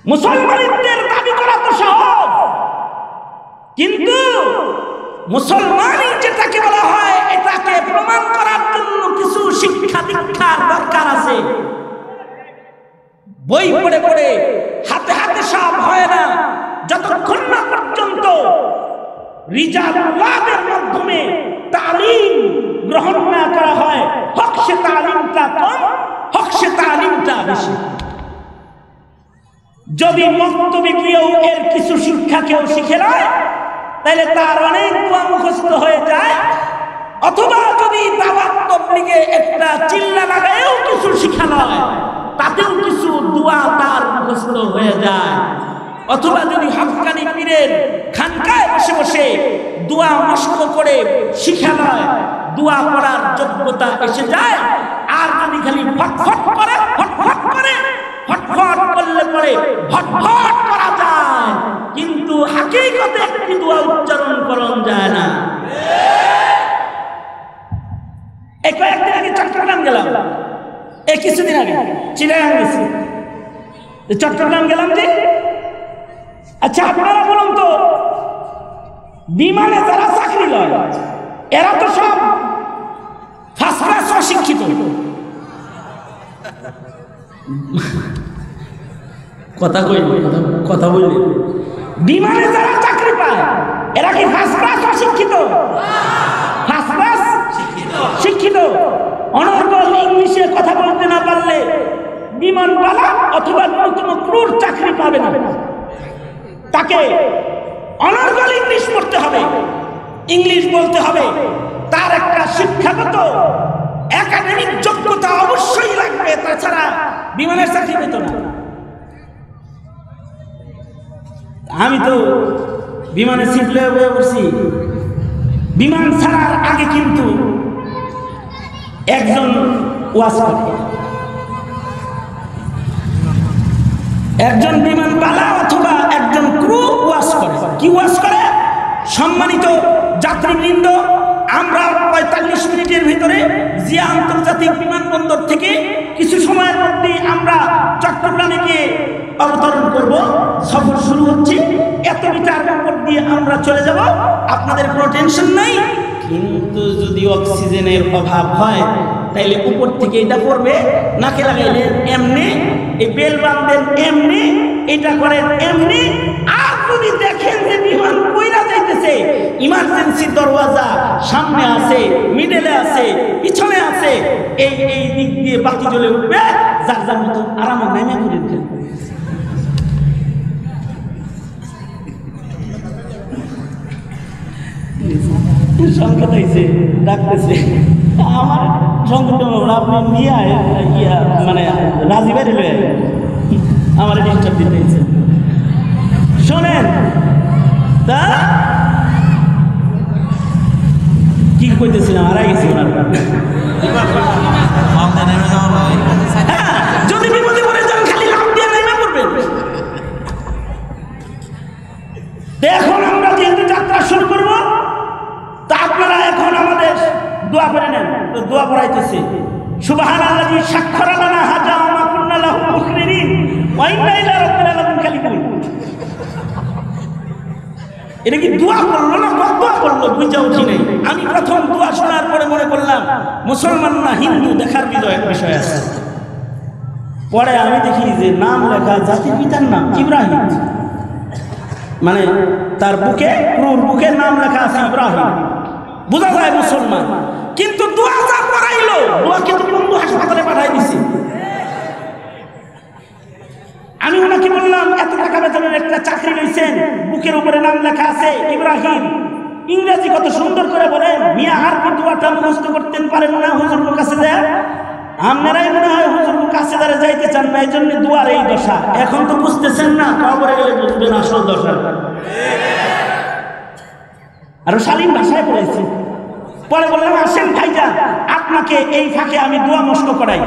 মুসলমানদের দাবি করা তো সহজ, কিন্তু মুসলমানই যেটাকে বলা হয় এটাকে প্রমাণ করার জন্য কিছু শিক্ষা দীক্ষার দরকার আছে। বই পড়ে পড়ে হাতে হাতে সব হয় না। যতক্ষণ না পর্যন্ত রিজালুল্লাহর মাধ্যমে তালিম গ্রহণ না করা হয়, হক সে তালিমটা কম, হক সে তালিমটা বেশি। যদি মক্তবে গিয়েও এর কিছু শিক্ষা কেউ শিখে নেয় তাহলে তার অনেক দোয়া মুখস্থ হয়ে যায়, অথবা যদি দাওয়াত তাবলীগে একটা চিল্লা লাগায়ও কিছু শিখা নয় তাতেও কিছু দোয়া তার মুখস্থ হয়ে যায়, অথবা যদি হক্কানি পীরের খানকায় বসে বসে দোয়া মশক করে শিখা নয় দোয়া পড়ার যোগ্যতা এসে যায়। আর যদি খালি ফটফট করে ফটফট করে ফটফট করলে পরে ফটফট করা যায়, কিন্তু হাকিকতে একটি দোয়া উচ্চারণ করা যায় না। এই কয়েকদিন আগে চট্টগ্রাম গেলাম, এই কিছুদিন আগে চিড়িয়াখানা গেছি, চট্টগ্রাম গেলাম যে। আচ্ছা আপনারা বলুন তো, বিমানে যারা চাকরি লয় এরা তো সব ফার্স্ট ক্লাস অশিক্ষিত। কথা বললি, বিমানে যারা চাকরি পায় এরা কি ফার্স্ট ক্লাস অশিক্ষিত? ফার্স্ট ক্লাস শিক্ষিত। অনর্গল ইংলিশে কথা বলতে না পারলে বিমানবালা অথবা ন্যূনতম ক্রুর চাকরি পাবে না, তাকে অনর্গল ইংলিশ পড়তে হবে, ইংলিশ বলতে হবে, তার একটা শিক্ষাগত একাডেমিক যোগ্যতা অবশ্যই লাগবে, তাছাড়া বিমানের চাকরি পেত না। আমি তো বিমানে সিট লয়ে বয়ে পড়ছি, বিমান ছাড়ার আগে কিন্তু একজন ওয়াজ করে, একজন বিমানবালা অথবা একজন ক্রু ওয়াজ করে। কি ওয়াজ করে? সম্মানিত যাত্রীবৃন্দ, আমরা ৪৫ মিনিটের ভিতরে জিয়া আন্তর্জাতিক বিমানবন্দর থেকে কিছু সময়ের মধ্যে আমরা চট্টগ্রামে গিয়ে অবতরণ করব, সফর শুরু হচ্ছে, এত মিটার উপর দিয়ে আমরা চলে যাব, আপনাদের কোনো টেনশন নাই। কিন্তু যদি অক্সিজেনের অভাব হয় তাইলে উপর থেকে এটা পড়বে, নাকে লাগাইলেন এমনি, এই বেল বাঁধবেন এমনি, এটা করেন এমনি। আর যদি দেখেন যে বিমান কইরা যাইতেছে, ইমার্জেন্সি দরওয়াজা সামনে আছে, মিডলে আছে, পিছনে আছে, এই দিক দিয়ে বাতি জ্বলে উঠবে, যার যার মতো আরামে নেমে করে দিলেন। সংকেত হয়েছে, ডাকতেছে আমার সংকেত, আপনি নিয়ে মানে রাজি বাইরে লয়ে আমার ডিস্টার্ব দিতে হয়েছে। শোনেন, তা কি কইতেছিলাম, হারাই গেছি ওনার। যদি বিপদে পড়ে যান খালি লাভ দিয়ে নেমে পড়বেন। এখন আমরা যেহেতু যাত্রা শুরু করব, তা আপনারা এখন আমাদের দোয়া করে নেন। তো দোয়া পড়াইতেছে, সুবহানাল্লাযী সাক্ষারা লানা হাজা ওয়া মা কুন্না লাহু মুকরিনিন ওয়া ইন্না ইলা রাব্বিনা লামুনকালিবুন। এটা কি দোয়া করলো না দোয়া করলো বুঝা উঠি নাই। আমি প্রথম দোয়া শোনার পরে মনে করলাম মুসলমান না হিন্দু দেখার বিষয় আছে। পরে আমি দেখি যে নাম লেখা, জাতির পিতার নাম ইব্রাহিম, মানে তার বুকে, ক্রুর বুকের নাম লেখা আছে ইব্রাহিম, বোঝা যায় মুসলমান। কিন্তু দোয়া যা পড়াইলো, দোয়া কিন্তু বন্ধু হাসপাতালে পাঠাই দিছি। আমি ওনাকে বললাম এত টাকা বেতনের একটা চাকরি লইছেন, বুকের উপরে নাম লেখা আছে ইব্রাহিম, ইংরেজি কত সুন্দর করে বলেন, মিয়া আরবি দোয়াটা মুখস্থ করতেন পারেন না, হুজুরের কাছে যায়। আপনারাই মনে হয় হুজুরের কাছে দ্বারা যাইতে চান না, এই জন্য দোয়ার এই দশা। এখন তো বুঝতেছেন না, কবরে গেলে বুঝবেন আসল দশা। আরো শালীন ভাষায় পড়েছি। পরে বললাম আসেন ভাইজান, আপনাকে এই ফাঁকে আমি দোয়া মস্ক করাই।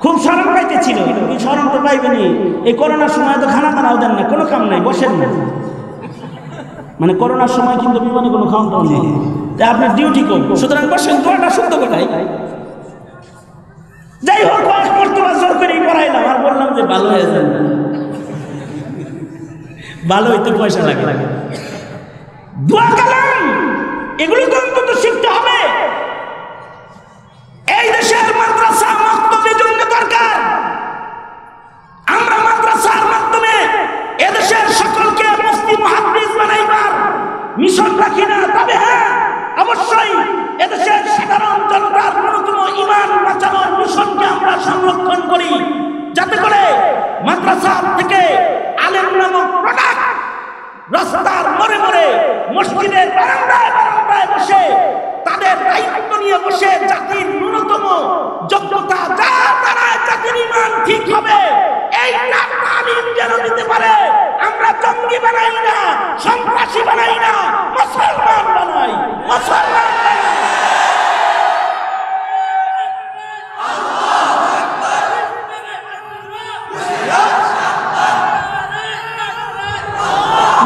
খুব শরম পাইতেছিল, শরম তো পাইবেনি, এই করোনার সময় তো খানা দানাও দেন না, কোনো কাম নাই, বসেন না। মানে করোনার সময় কিন্তু বিমানে কোনো খাওয়া টাও নেই, তাই আপনার ডিউটি কম, সুতরাং বসেন, দোয়াটা শুদ্ধ করাই। যাই হোক, বর্তমান জোর করেই পড়াইলাম, আর বললাম যে ভালো হয়ে যান, ভালো হইতে পয়সা লাগে। দোয়া কালাম এগুলো তো অন্তত শিখতে হবে। এই দেশের মাদ্রাসা মাক্তবের জন্য দরকার। আমরা মাদ্রাসার মাধ্যমে এদেশের সকলকে মুফতি মুহাদ্দিস বানাইবার মিশন রাখি না, তবে হ্যাঁ অবশ্যই রাস্তার মোড়ে মোড়ে মসজিদের বারান্দায় বারান্দায় বসে তাদের দায়িত্ব নিয়ে বসে জাতির ন্যূনতম যোগ্যতা যা দ্বারা জাতির ঈমান ঠিক হবে এই তালিম যেন দিতে পারে। আমরা জঙ্গি বানাই না, সন্ত্রাসী বানাই না, মুসলমান বানাই, মুসলমান বানাই।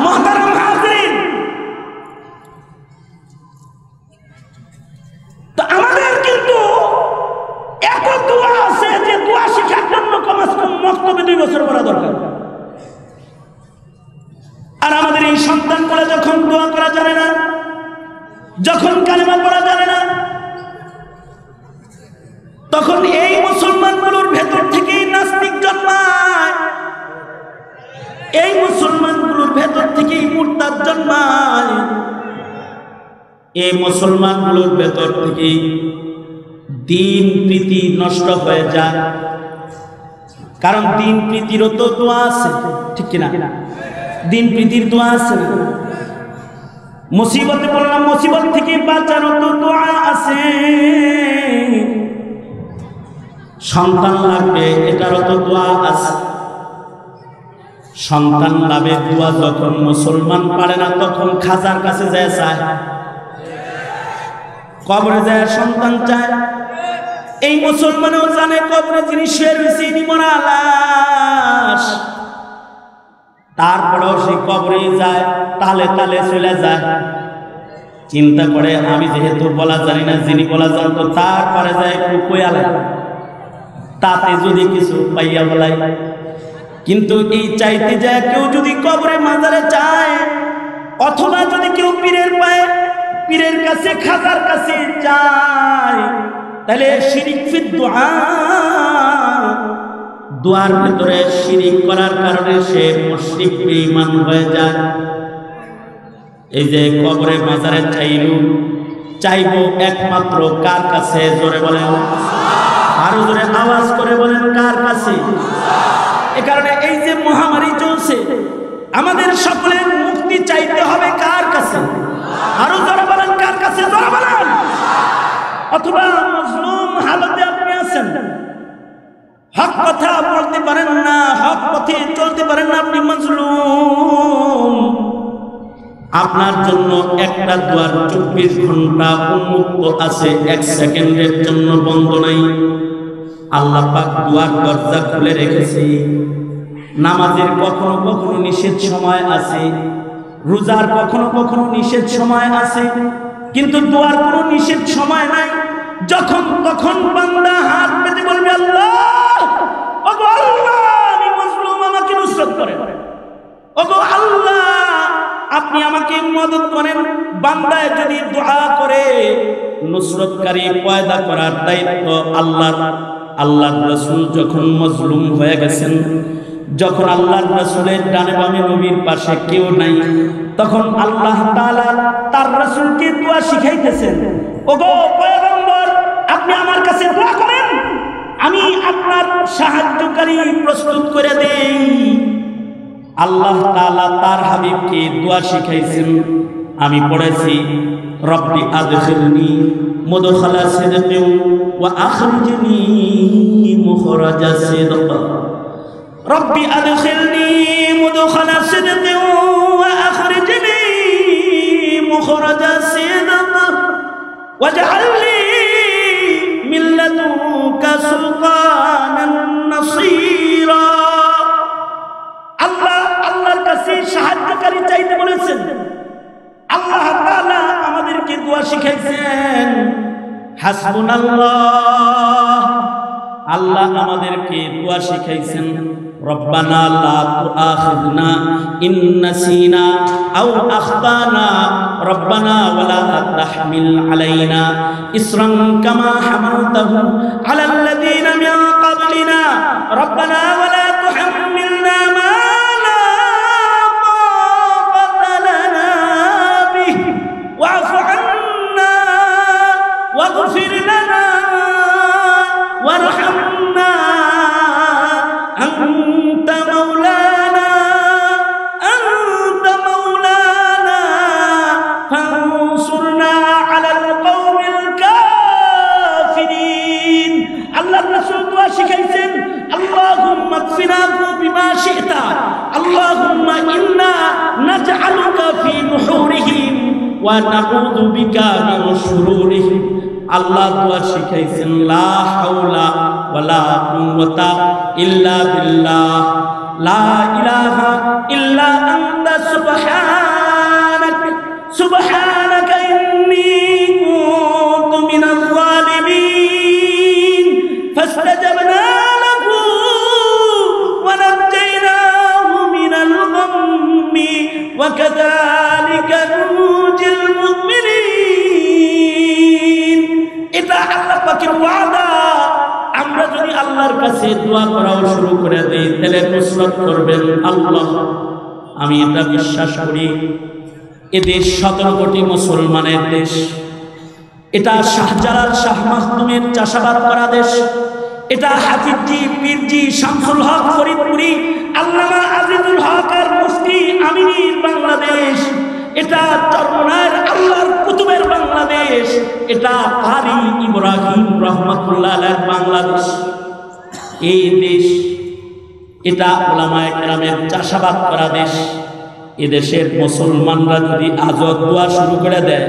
মুহতারাম হাজিরিন, তো আমাদের কিন্তু এত দোয়া আছে যে দোয়া শেখার জন্য কমস কম মক্তবে 2 বছর পড়া দরকার। আর আমাদের এই সন্তানগুলো যখন দোয়া করা জানে না, যখন কালেমা পড়া জানে না, তখন এই মুসলমানগুলোর ভেতর থেকেই নাস্তিক জন্মায়, এই মুসলমানগুলোর ভেতর থেকেই মুরতাদ জন্মায়, এই মুসলমানগুলোর ভেতর থেকেই দিন প্রীতি নষ্ট হয়ে যায়। কারণ দিন প্রীতিরও তো দোয়া আছে, ঠিক কিনা? দিন প্রীতির দোয়া আছে না? মুসিবতে বললাম মুসিবত থেকে বাঁচারও তো দোয়া আছে। সন্তান লাগবে এটারও তো দোয়া আছে। সন্তান লাভের দোয়া যখন মুসলমান পারে না তখন খাজার কাছে যায় চায়, কবরে যায় সন্তান চায়। এই মুসলমানও জানে কবরে যিনি শুয়ে রয়েছে ইনি মরা লাশ, তারপরেও সে কবরে যায়, তালে তালে চলে যায়। চিন্তা করে আমি যেহেতু বলা জানি না, যিনি বলা জানতো তারপরে যায় একটু কয়ালে, তাতে যদি কিছু পাইয়া বলাই। কিন্তু এই চাইতে যায় কেউ যদি কবরে মাজারে চায়, অথবা যদি কেউ পীরের পায়, পীরের কাছে খাজার কাছে যায়, তাহলে শিরিক ফিদ দুআ, দুয়ার ভিতরে শিরিক করার কারণে সে মুশরিক বেঈমান হয়ে যায়। এই যে কবরে মাজারে চাইবো একমাত্র কার কাছে? জোরে বলেন, আরো জোরে আওয়াজ করে বলেন, কার কাছে? এ কারণে এই যে মহামারী চলছে, আমাদের সকলের মুক্তি চাইতে হবে কার কাছে? আরো জোরে বলেন, কার কাছে? জোরে বলেন। অথবা মজলুম হালতে আপনি আছেন, হক কথা বলতে পারেন না, হক পথে চলতে পারেন না, আপনি মজলুম। আপনার জন্য একটা দুয়ার 24 ঘন্টা উন্মুক্ত আছে, 1 সেকেন্ডের জন্য বন্ধ নাই। আল্লাহ পাক দুয়ার দরজা খুলে রেখেছে। নামাজের কখনো কখনো নিষেধ সময় আছে, রোজার কখনো কখনো নিষেধ সময় আছে, কিন্তু দুয়ার কোনো নিষেধ সময় নাই। যখন তখন বান্দা হাত পেতে বলবে, আল্লাহ, ওগো আল্লাহ, আমি মজলুম, আমাকে নুসরত করেন। ওগো আল্লাহ, আপনি আমাকে মদদ করেন। বান্দায় যদি দোয়া করে, নুসরতকারী পয়দা করার দায়িত্ব আল্লাহর। আল্লাহর রাসূল যখন মজলুম হয়ে গেছেন, যখন আল্লাহর রাসূলের ডানে বামে নবীর পাশে কেউ নাই, তখন আল্লাহ তাআলা তার রাসূলকে দোয়া শিখাইতেছেন। ওগো পয়গম্বর, আপনি আমার কাছে দোয়া করেন, আমি আপনার সাহায্যকারী প্রস্তুত করে দেই। আল্লাহ তাআলা তার হাবিবকে দোয়া শিখাইছেন। আমি পড়েছি, রব্বি আদখিলনি মুদখালা সিদকিন ওয়া আখরিজনি মুখরাজা সিদক। রব্বি আদখিলনি মুদখালা সিদকিন ওয়া আখরিজনি মুখরাজা সিদক ওয়াজআলনি মিন লাদুনকা সুলতানান নাসীরা। আল্লাহ আল্লাহর কাছে সাহায্যকারী চাইতে বলেছেন। আল্লাহ তাআলা আমাদেরকে দোয়া শিখাইছেন, হাসবুনাল্লাহ। আল্লাহ আমাদেরকে দোয়া শিখাইছেন, রব্বানা লা তুআখিযনা ইন নাসিনা আও আখতানা রব্বানা ওয়ালা তাহমিল আলাইনা ইসরান কামা হামালতাহু আলাল্লাযীনা মিন ক্বাবলিনা রব্বানা ওয়ালা তুহাম্মিলনা মা লা তাকাতা লানা বিহি ওয়া'ফু আন্না ওয়াগফির লানা ওয়ারহামনা أنت مولانا بما شئت اللهم إنا نجعلك في نحورهم ونعوذ بك من شرورهم আল্লাহ দোয়া শিখাইছেন লা হাওলা ওয়ালা কুওয়াতা ইল্লা বিল্লাহ লা ইলাহা ইল্লা আনতা সুবহানাকা ইন্নী কুনতু মিনাল যালিমিন ফাস্তাজাবনা লাহু ওয়া নাজাইনাহু মিনাল গাম্মি ওয়া কাযালিকা নুজিল মুমিনিন। এটা আল্লাহ পাকের ওয়াদা। আমরা যদি আল্লাহর কাছে দোয়া করাও শুরু করে দেই তাহলে নুসরত করবেন আল্লাহ। আমি এটা বিশ্বাস করি। এদেশ 17 কোটি মুসলমানের দেশ। এটা শাহজালাল শাহ মাখদুমের চাষাবাদ করা দেশ। এটা হাফিজি পীরজি শামসুল হক ফরিদপুরি আল্লামা আজিজুল হক আর মুফতি আমিনীর বাংলাদেশ। এটা চরমনায়ের আল্লাহর কুতুবের বাংলাদেশ। এটা কারি ইব্রাহিম রহমাতুল্লাহ আলাইহির বাংলাদেশ। এই দেশ এটা উলামায়ে কেরামের চাষাবাদ করা দেশ। এদেশের মুসলমানরা যদি আজও দোয়া শুরু করে দেয়,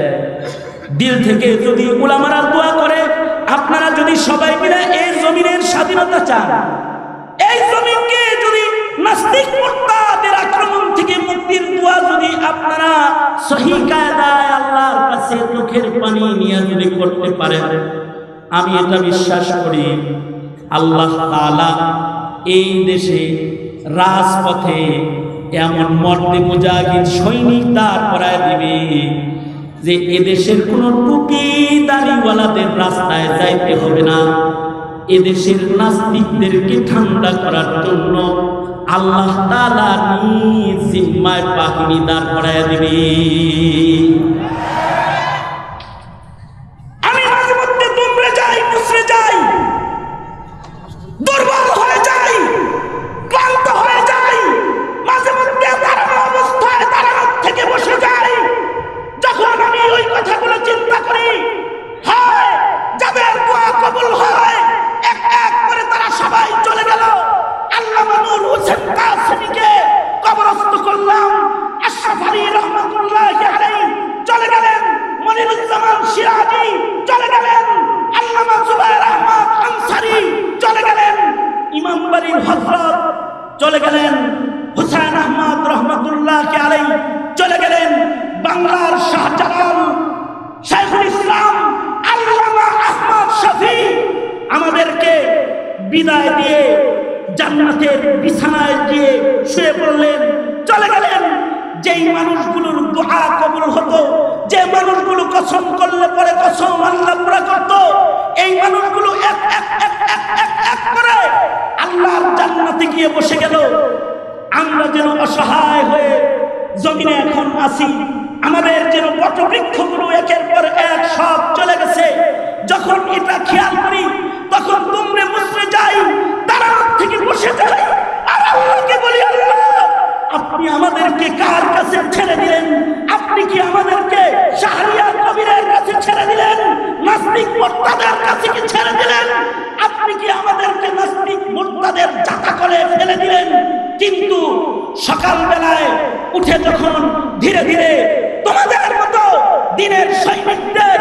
দিল থেকে যদি উলামারা দোয়া করে, আপনারা যদি সবাই মিলে এই জমিনের স্বাধীনতা চান, এই জমিনকে যদি নাস্তিক মুরতাদের আক্রমণ থেকে মুক্তির দোয়া যদি আপনারা সহি কায়দায় আল্লাহর কাছে চোখের পানি নিয়ে যদি করতে পারেন, আমি এটা বিশ্বাস করি আল্লাহ তাআলা এই দেশে রাজপথে এমন মর্দে মুজাহিদ সৈনিক দাঁড় করায় দিবে যে এদেশের কোন টুপি দাড়িওয়ালাদের রাস্তায় যাইতে হবে না। এদেশের নাস্তিকদেরকে ঠান্ডা করার জন্য আল্লাহ তাআলা নিজ জিম্মায় বাহিনী দাঁড় করায় দিবে। আমি মাঝে মধ্যে দুমড়ে যাই, মুচড়ে যাই, দুর্বল হয়ে যাই, ক্লান্ত হয়ে যাই, মাঝে মধ্যে দাঁড়ানো অবস্থায় দাঁড়ানোর থেকে বসে যাই। যখন আমি ওই কথাগুলো চিন্তা করি, হয় যাদের দোয়া কবুল হয় এক এক করে তারা সবাই চলে গেল। আল্লামা নূর হোসেন কাসেমীকে কবরস্থ করলাম, আশরাফ আলী রহমাতুল্লাহি আলাইহি চলে গেলেন, মনিরুজ্জামান সিরাজি চলে গেলেন, আল্লামা জুবায়ের আহমদ আনসারী চলে গেলেন, ইমাম বাড়ির হযরত চলে গেলেন, হুসাইন আহমদ রহমাতুল্লাহি আলাইহি চলে গেলেন, বাংলার শাহজালাল শাইখুল ইসলাম আল্লামা আহমদ শফি আমাদেরকে বিদায় দিয়ে জান্নাতের বিছানায় গিয়ে শুয়ে পড়লেন, চলে গেলেন। যেই মানুষগুলোর দোয়া কবুল হতো, যে মানুষগুলো কসম করলে পরে কসম আল্লাহ পুরা করত, এই মানুষগুলো এক এক এক এক এক এক করে আল্লাহর জান্নাতে গিয়ে বসে গেল। আমরা যেন অসহায় হয়ে জমিনে এখন আছি। আমাদের যেন বটবৃক্ষগুলো একের পর এক সব চলে গেছে। যখন এটা খেয়াল করি তখন তোমরা মুচড়ে যাই, দাঁড়ানোর থেকে বসে যাই আর আল্লাহকে বলি, আল্লাহ আপনি আমাদেরকে কার কাছে ছেড়ে দিলেন? আপনি কি আমাদেরকে শাহরিয়ার কবিরের কাছে ছেড়ে দিলেন? নাস্তিক মুরতাদের কাছে কি ছেড়ে দিলেন? আপনি কি আমাদেরকে নাস্তিক মুরতাদের জাতা করে ফেলে দিলেন? কিন্তু সকাল বেলায় উঠে যখন ধীরে ধীরে তোমাদের মতো দিনের সৈনিকদের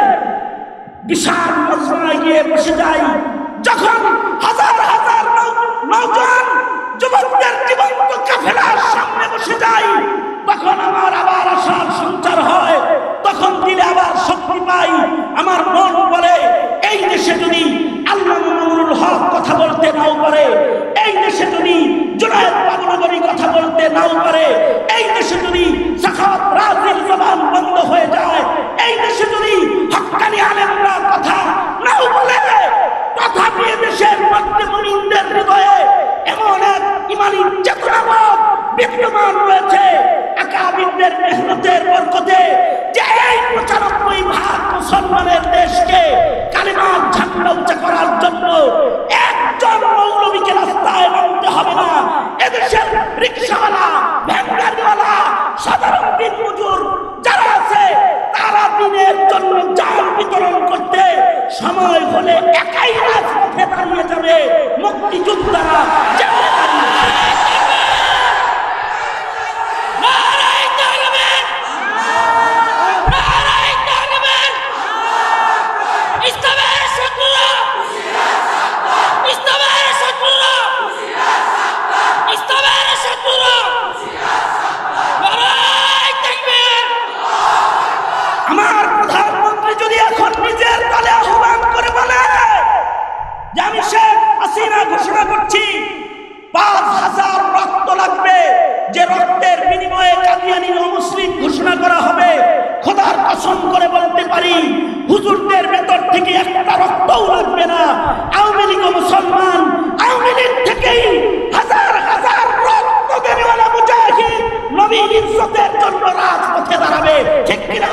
বিশাল মজমায় গিয়ে বসে যাই, যখন হাজার হাজার নওজোয়ান যুবকদের জীবন্ত কাফেলার সামনে বসে যাই, তখন আমার আবার আশার সঞ্চার হয়, তখন দিলে আবার শক্তি পাই। আমার মন বলে এই দেশে যদি আল্লামা মামুনুল হক কথা বলতে নাও পারে, এই দেশে যদি জুনায়েদ বাবুনগরী কথা বলতে নাও পারে, এই দেশে যদি সাখাওয়াত রাজির জবান বন্ধ হয়ে যায়, এই দেশে যদি হক্কানি আলেমরা কথা নাও বলে, তথাপি দেশের মধ্যে মুমিনদের হৃদয়ে এমন এক ইমানি চেতনাবোধ বিদ্যমান রয়েছে আকাবিরদের মেহনতের বরকতে, যে এই ৯৫% মুসলমানের দেশকে কালিমার ঝান্ডা উঁচা করার জন্য একজন মৌলবীকে রাস্তায় নামতে হবে না। এদেশের রিকশাওয়ালা, ভ্যানগাড়িওয়ালা, সাধারণ দিনমজুর যারা আছে তারা দিনের জন্য জান বিতরণ করতে সময় হলে একাই রাজপথে দাঁড়িয়ে যাবে, মুক্তিযোদ্ধারা যেমন দাঁড়িয়ে। ঘোষণা করছি 5000 রক্ত লাগবে, যে রক্তের বিনিময়ে কাদিয়ানী অমুসলিম ঘোষণা করা হবে। খোদার কসম করে বলতে পারি, হুজুরদের ভেতর থেকে একটা রক্তও লাগবে না। আওয়ামী লীগ মুসলমান, আওয়ামী লীগ থেকেই হাজার হাজার রক্ত দেওয়ালা মুজাহিদ নবীর ইজ্জতের জন্য রাজপথে দাঁড়াবে। ঠিক কিনা?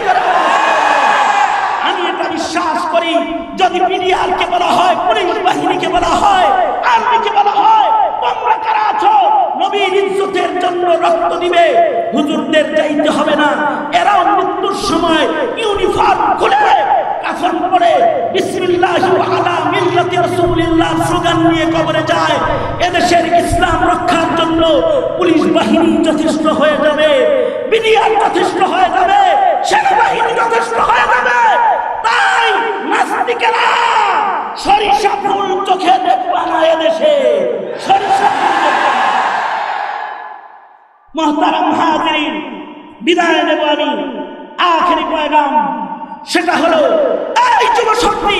আমি এটা বিশ্বাস করি। যদি মিডিয়াকে বলা হয়, পুলিশ বাহিনীকে বলা হয়, আর্মিকে বলা হয়, তোমরা কারা আছো নবীর ইজ্জতের জন্য রক্ত দিবে, হুজুরদের চাইতে হবে না। এরাও মৃত্যুর সময় ইউনিফর্ম খুলে কাফন পরে বিসমিল্লাহি ওয়া আলা মিল্লাতি রাসূলিল্লাহ স্লোগান নিয়ে কবরে যায়। এদেশের ইসলাম রক্ষার জন্য পুলিশ বাহিনী যথেষ্ট হয়ে যাবে, বিডিআর যথেষ্ট হয়ে যাবে, সেনাবাহিনী যথেষ্ট হয়ে যাবে। তাই নাস্তিকেরা সরিষা ফুল চোখে দেখবা না, এদেশে সরিষা ফুল দেখবা না। মুহতারাম হাজিরিন, বিদায় নেব আমি। আখেরি পয়গাম সেটা হলো, এই যুব শক্তি,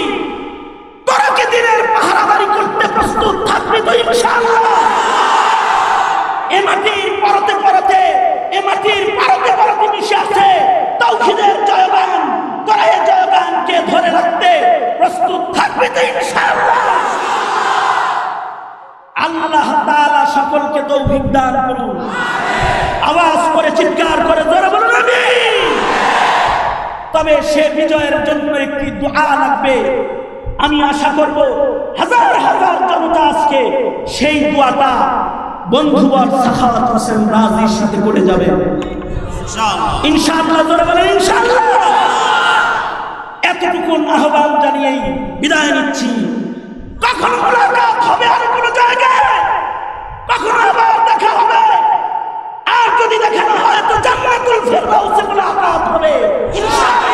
তোরা কি দিনের পাহারাদারি করতে প্রস্তুত থাকবি তো ইনশাআল্লাহ? এ মাটির পরতে পরতে, এ মাটির পরতে পরতে মিশে আছে তাওহীদের জয়গান। তোরা এই জয়গানকে ধরে রাখতে প্রস্তুত থাকবি তো ইনশাআল্লাহ? আল্লাহ তাআলা সকলকে তৌফিক দান করুন। আওয়াজ করে চিৎকার করে জোরে বলুন আমিন। তবে সে বিজয়ের জন্য একটি দোয়া লাগবে। আমি আশা করব হাজার হাজার জনতা আজকে সেই দোয়াটা বন্ধুবর সাখাওয়াত হোসেন রাজির সাথে করে যাবে ইনশাআল্লাহ। ইনশাআল্লাহ জোরে বলেন ইনশাআল্লাহ। এতটুকু আহ্বান জানিয়েই বিদায় নিচ্ছি। কখনো মুলাকাত হবে আর কোনো জায়গায়, কখনো আবার দেখা হবে। আর যদি দেখা না হয় তো জান্নাতুল ফিরদাউসে মুলাকাত হবে ইনশাআল্লাহ।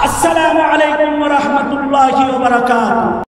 আসসালামু আলাইকুম ওয়া রাহমাতুল্লাহি ওয়া বারাকাতুহু।